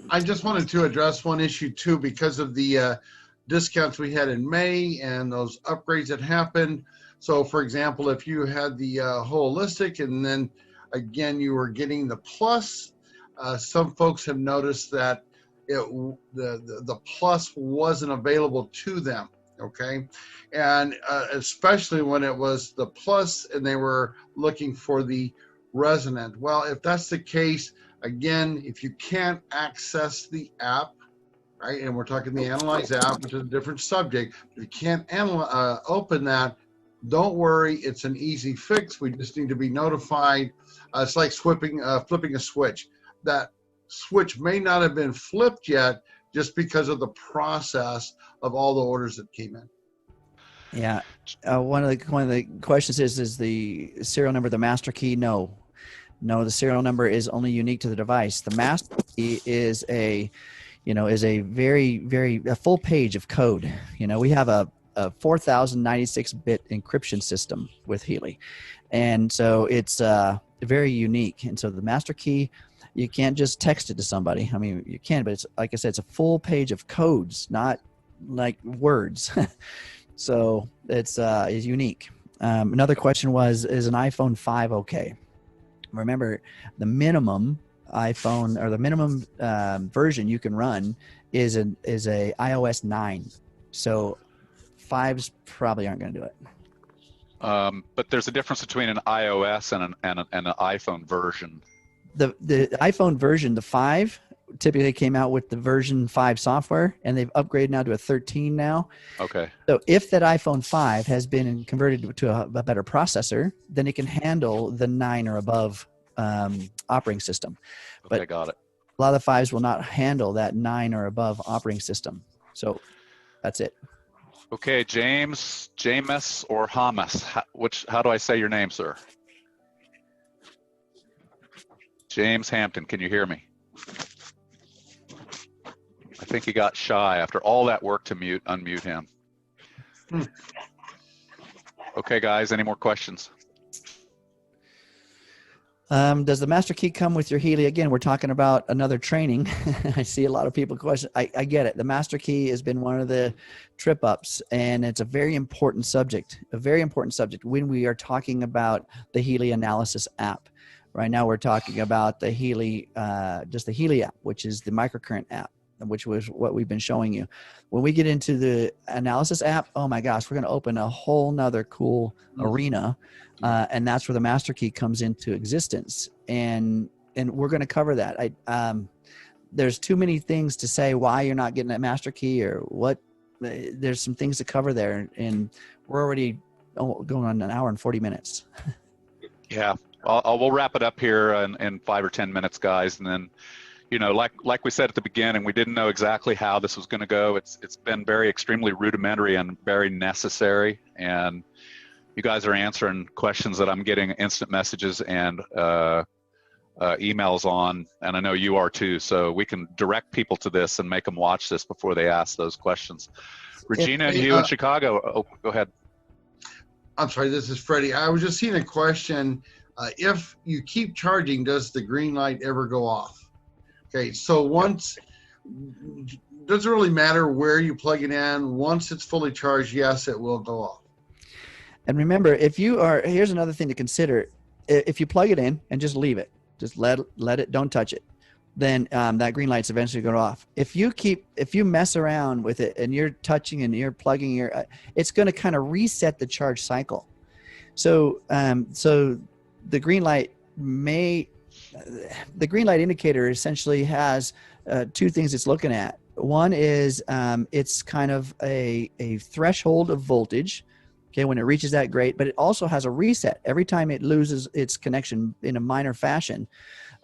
Speaker 4: I just wanted to address one issue too, because of the discounts we had in May and those upgrades that happened. So for example, if you had the holistic and then again you were getting the plus, some folks have noticed that the plus wasn't available to them. Okay, and especially when it was the plus and they were looking for the resonant. Well, if that's the case, again, if you can't access the app, right, and we're talking the Analyze app, which is a different subject, if you can't open that, don't worry, it's an easy fix. We just need to be notified. It's like flipping a switch. That switch may not have been flipped yet just because of the process of all the orders that came in.
Speaker 3: Yeah, one of the questions is the serial number the master key? No, the serial number is only unique to the device. The master key is a very full page of code. You know, we have a 4096-bit encryption system with Healy, and so it's very unique. And so the master key, you can't just text it to somebody. I mean, you can, but it's, like I said, it's a full page of codes, not like words. So it's is unique. Another question was, is an iPhone 5 okay? Remember, the minimum iPhone, or the minimum version you can run is a iOS 9. So 5s probably aren't going to do it.
Speaker 1: But there's a difference between an iOS and an iPhone version.
Speaker 3: The iPhone version, the 5, typically came out with the version 5 software, and they've upgraded now to a 13 now.
Speaker 1: Okay.
Speaker 3: So if that iPhone 5 has been converted to a better processor, then it can handle the 9 or above operating system.
Speaker 1: Okay,
Speaker 3: But
Speaker 1: got it.
Speaker 3: a lot of the 5s will not handle that 9 or above operating system. So that's it.
Speaker 1: Okay, James, Jameis, or Hamas? How do I say your name, sir? James Hampton, can you hear me? I think he got shy after all that work to unmute him. Okay, guys, any more questions?
Speaker 3: Does the master key come with your Healy? Again, we're talking about another training. I see a lot of people question. I get it. The master key has been one of the trip ups, and it's a very important subject, when we are talking about the Healy analysis app. Right now we're talking about the Healy, just the Healy app, which is the microcurrent app, which was what we've been showing you. When we get into the analysis app, oh my gosh, we're going to open a whole nother cool arena. And that's where the master key comes into existence. And we're going to cover that. There's too many things to say why you're not getting that master key or what. There's some things to cover there. And we're already going on an hour and 40 minutes.
Speaker 1: Yeah, we'll wrap it up here in 5 or 10 minutes, guys. And then, you know, like we said at the beginning, we didn't know exactly how this was going to go. It's been extremely rudimentary and very necessary. And you guys are answering questions that I'm getting instant messages and emails on, and I know you are too, so we can direct people to this and make them watch this before they ask those questions. Regina and you in Chicago, oh, go ahead.
Speaker 4: I'm sorry, this is Freddie. I was just seeing a question. If you keep charging, does the green light ever go off? Okay, so once, doesn't really matter where you plug it in. Once it's fully charged, yes, it will go off.
Speaker 3: And remember, if you are, here's another thing to consider. If you plug it in and just leave it, just let it, don't touch it, then that green light's eventually going off. If you mess around with it and you're touching and you're plugging it's going to kind of reset the charge cycle. So, the green light indicator essentially has two things it's looking at. One is it's kind of a threshold of voltage. Okay, when it reaches that, great, but it also has a reset. Every time it loses its connection in a minor fashion,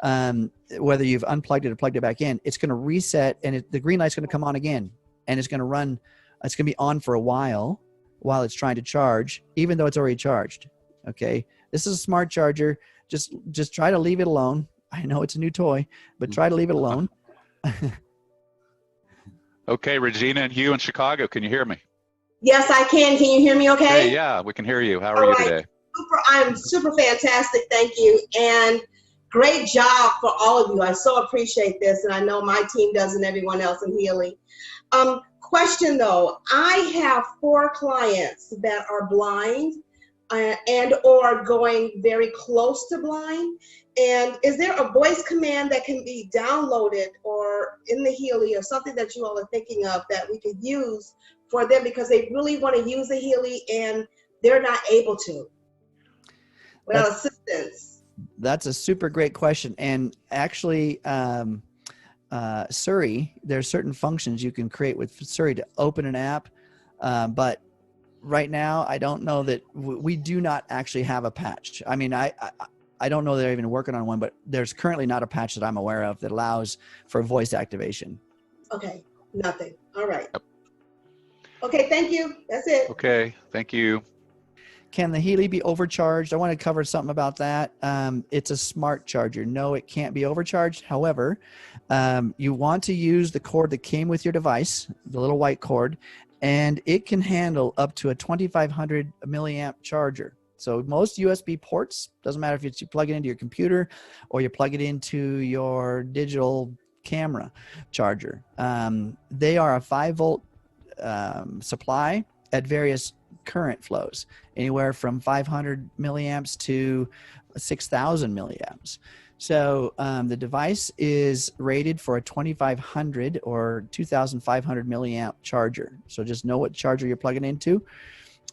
Speaker 3: whether you've unplugged it or plugged it back in, it's going to reset, and the green light's going to come on again, and it's going to run. It's going to be on for a while it's trying to charge, even though it's already charged. Okay, this is a smart charger. Just try to leave it alone. I know it's a new toy, but try to leave it alone.
Speaker 1: Okay, Regina and Hugh in Chicago, can you hear me?
Speaker 6: Yes, I can. Can you hear me okay?
Speaker 1: Hey, yeah, we can hear you. How are you today?
Speaker 6: I'm super fantastic. Thank you. And great job for all of you. I so appreciate this. And I know my team does and everyone else in Healy. Question though, I have 4 clients that are blind and or going very close to blind. And is there a voice command that can be downloaded or in the Healy or something that you all are thinking of that we could use for them because they really want to use the Healy and they're not able to without assistance?
Speaker 3: That's a super great question. And actually, Siri, there's certain functions you can create with Siri to open an app. But right now, I don't know that we do not actually have a patch. I mean, I don't know they're even working on one, but there's currently not a patch that I'm aware of that allows for voice activation.
Speaker 6: Okay, nothing. All right. Okay, thank you. That's it.
Speaker 1: Okay, thank you.
Speaker 3: Can the Healy be overcharged? I want to cover something about that. It's a smart charger. No, it can't be overcharged. However, you want to use the cord that came with your device, the little white cord, and it can handle up to a 2500 milliamp charger. So most USB ports, doesn't matter if you plug it into your computer or you plug it into your digital camera charger. They are a 5-volt supply at various current flows, anywhere from 500 milliamps to 6,000 milliamps. So the device is rated for a 2500 or 2500 milliamp charger. So just know what charger you're plugging into.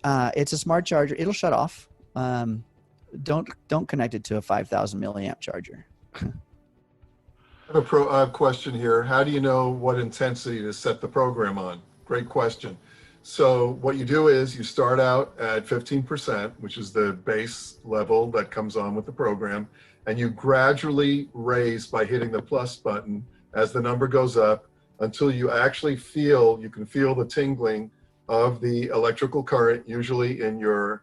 Speaker 3: It's a smart charger. It'll shut off. Don't connect it to a 5,000 milliamp charger.
Speaker 2: I have a question here. How do you know what intensity to set the program on? Great question. So what you do is you start out at 15%, which is the base level that comes on with the program, and you gradually raise by hitting the plus button as the number goes up until you actually you can feel the tingling of the electrical current, usually in your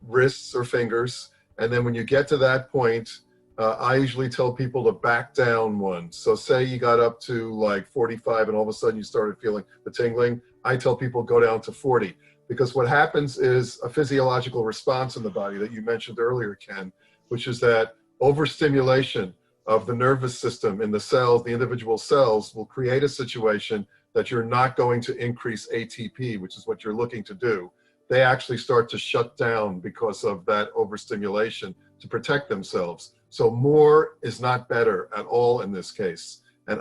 Speaker 2: wrists or fingers. And then when you get to that point, I usually tell people to back down one. So say you got up to like 45 and all of a sudden you started feeling the tingling, I tell people go down to 40, because what happens is a physiological response in the body that you mentioned earlier, Ken, which is that overstimulation of the nervous system in the cells, the individual cells, will create a situation that you're not going to increase ATP, which is what you're looking to do. They actually start to shut down because of that overstimulation to protect themselves. So more is not better at all in this case. And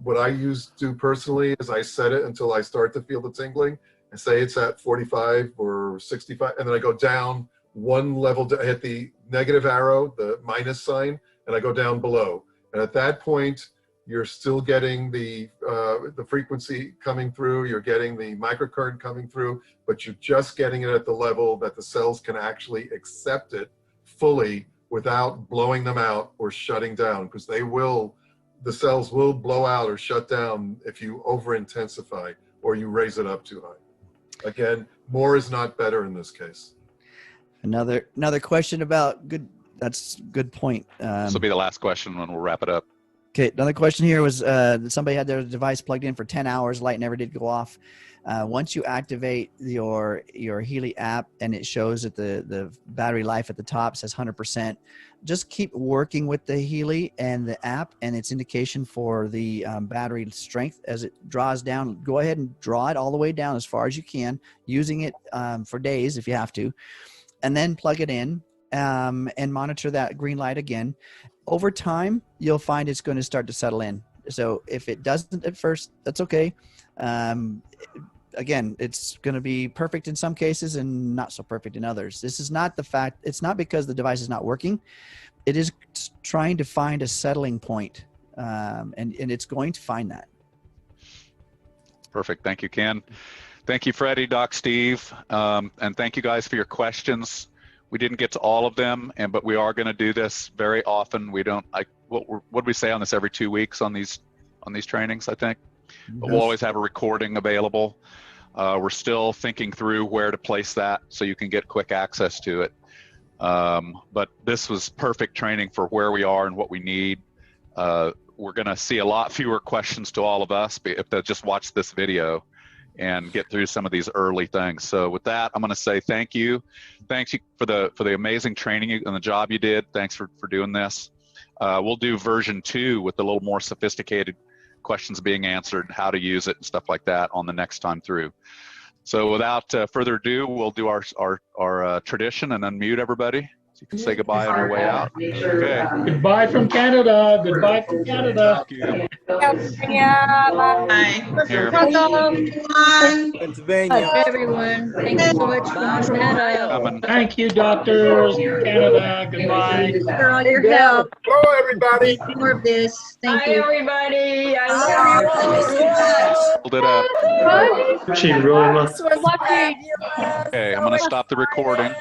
Speaker 2: what I do personally is I set it until I start to feel the tingling and say it's at 45 or 65. And then I go down one level to hit the negative arrow, the minus sign, and I go down below. And at that point, you're still getting the frequency coming through, you're getting the microcurrent coming through, but you're just getting it at the level that the cells can actually accept it fully without blowing them out or shutting down, because the cells will blow out or shut down if you over-intensify or you raise it up too high. Again, more is not better in this case.
Speaker 3: Another question about good. That's a good point.
Speaker 1: This will be the last question, and we'll wrap it up.
Speaker 3: Okay, another question here was somebody had their device plugged in for 10 hours, light never did go off. Once you activate your Healy app and it shows that the battery life at the top says 100%, just keep working with the Healy and the app and its indication for the battery strength as it draws down. Go ahead and draw it all the way down as far as you can, using it for days if you have to, and then plug it in and monitor that green light again. Over time, you'll find it's going to start to settle in. So if it doesn't at first, that's okay. Again, it's going to be perfect in some cases and not so perfect in others. This is not the fact. It's not because the device is not working. It is trying to find a settling point, and it's going to find that.
Speaker 1: Perfect. Thank you, Ken. Thank you, Freddie, Doc Steve, and thank you guys for your questions. We didn't get to all of them, but we are going to do this very often. We don't. What do we say on this? Every 2 weeks on these trainings, I think. But we'll always have a recording available. We're still thinking through where to place that so you can get quick access to it. But this was perfect training for where we are and what we need. We're going to see a lot fewer questions to all of us if they just watch this video and get through some of these early things. So with that, I'm going to say thank you. Thanks you for the amazing training and the job you did. Thanks for doing this. We'll do version 2 with a little more sophisticated questions being answered, how to use it and stuff like that on the next time through. So without further ado, we'll do our tradition and unmute everybody. So you can say goodbye on your way out. Okay.
Speaker 7: Goodbye from Canada. Goodbye from Canada.
Speaker 1: Thank you.
Speaker 8: Bye.
Speaker 1: Here.
Speaker 8: Pennsylvania. Everyone. Thank you so much for Canada.
Speaker 1: Coming.
Speaker 7: Thank you, doctors. Canada. Goodbye.
Speaker 8: For all your help.
Speaker 2: Hello, everybody.
Speaker 8: More of this. Thank you.
Speaker 9: Everybody.
Speaker 1: Hold it up.
Speaker 7: She really must.
Speaker 9: We're lucky.
Speaker 1: Okay, I'm going to stop the recording.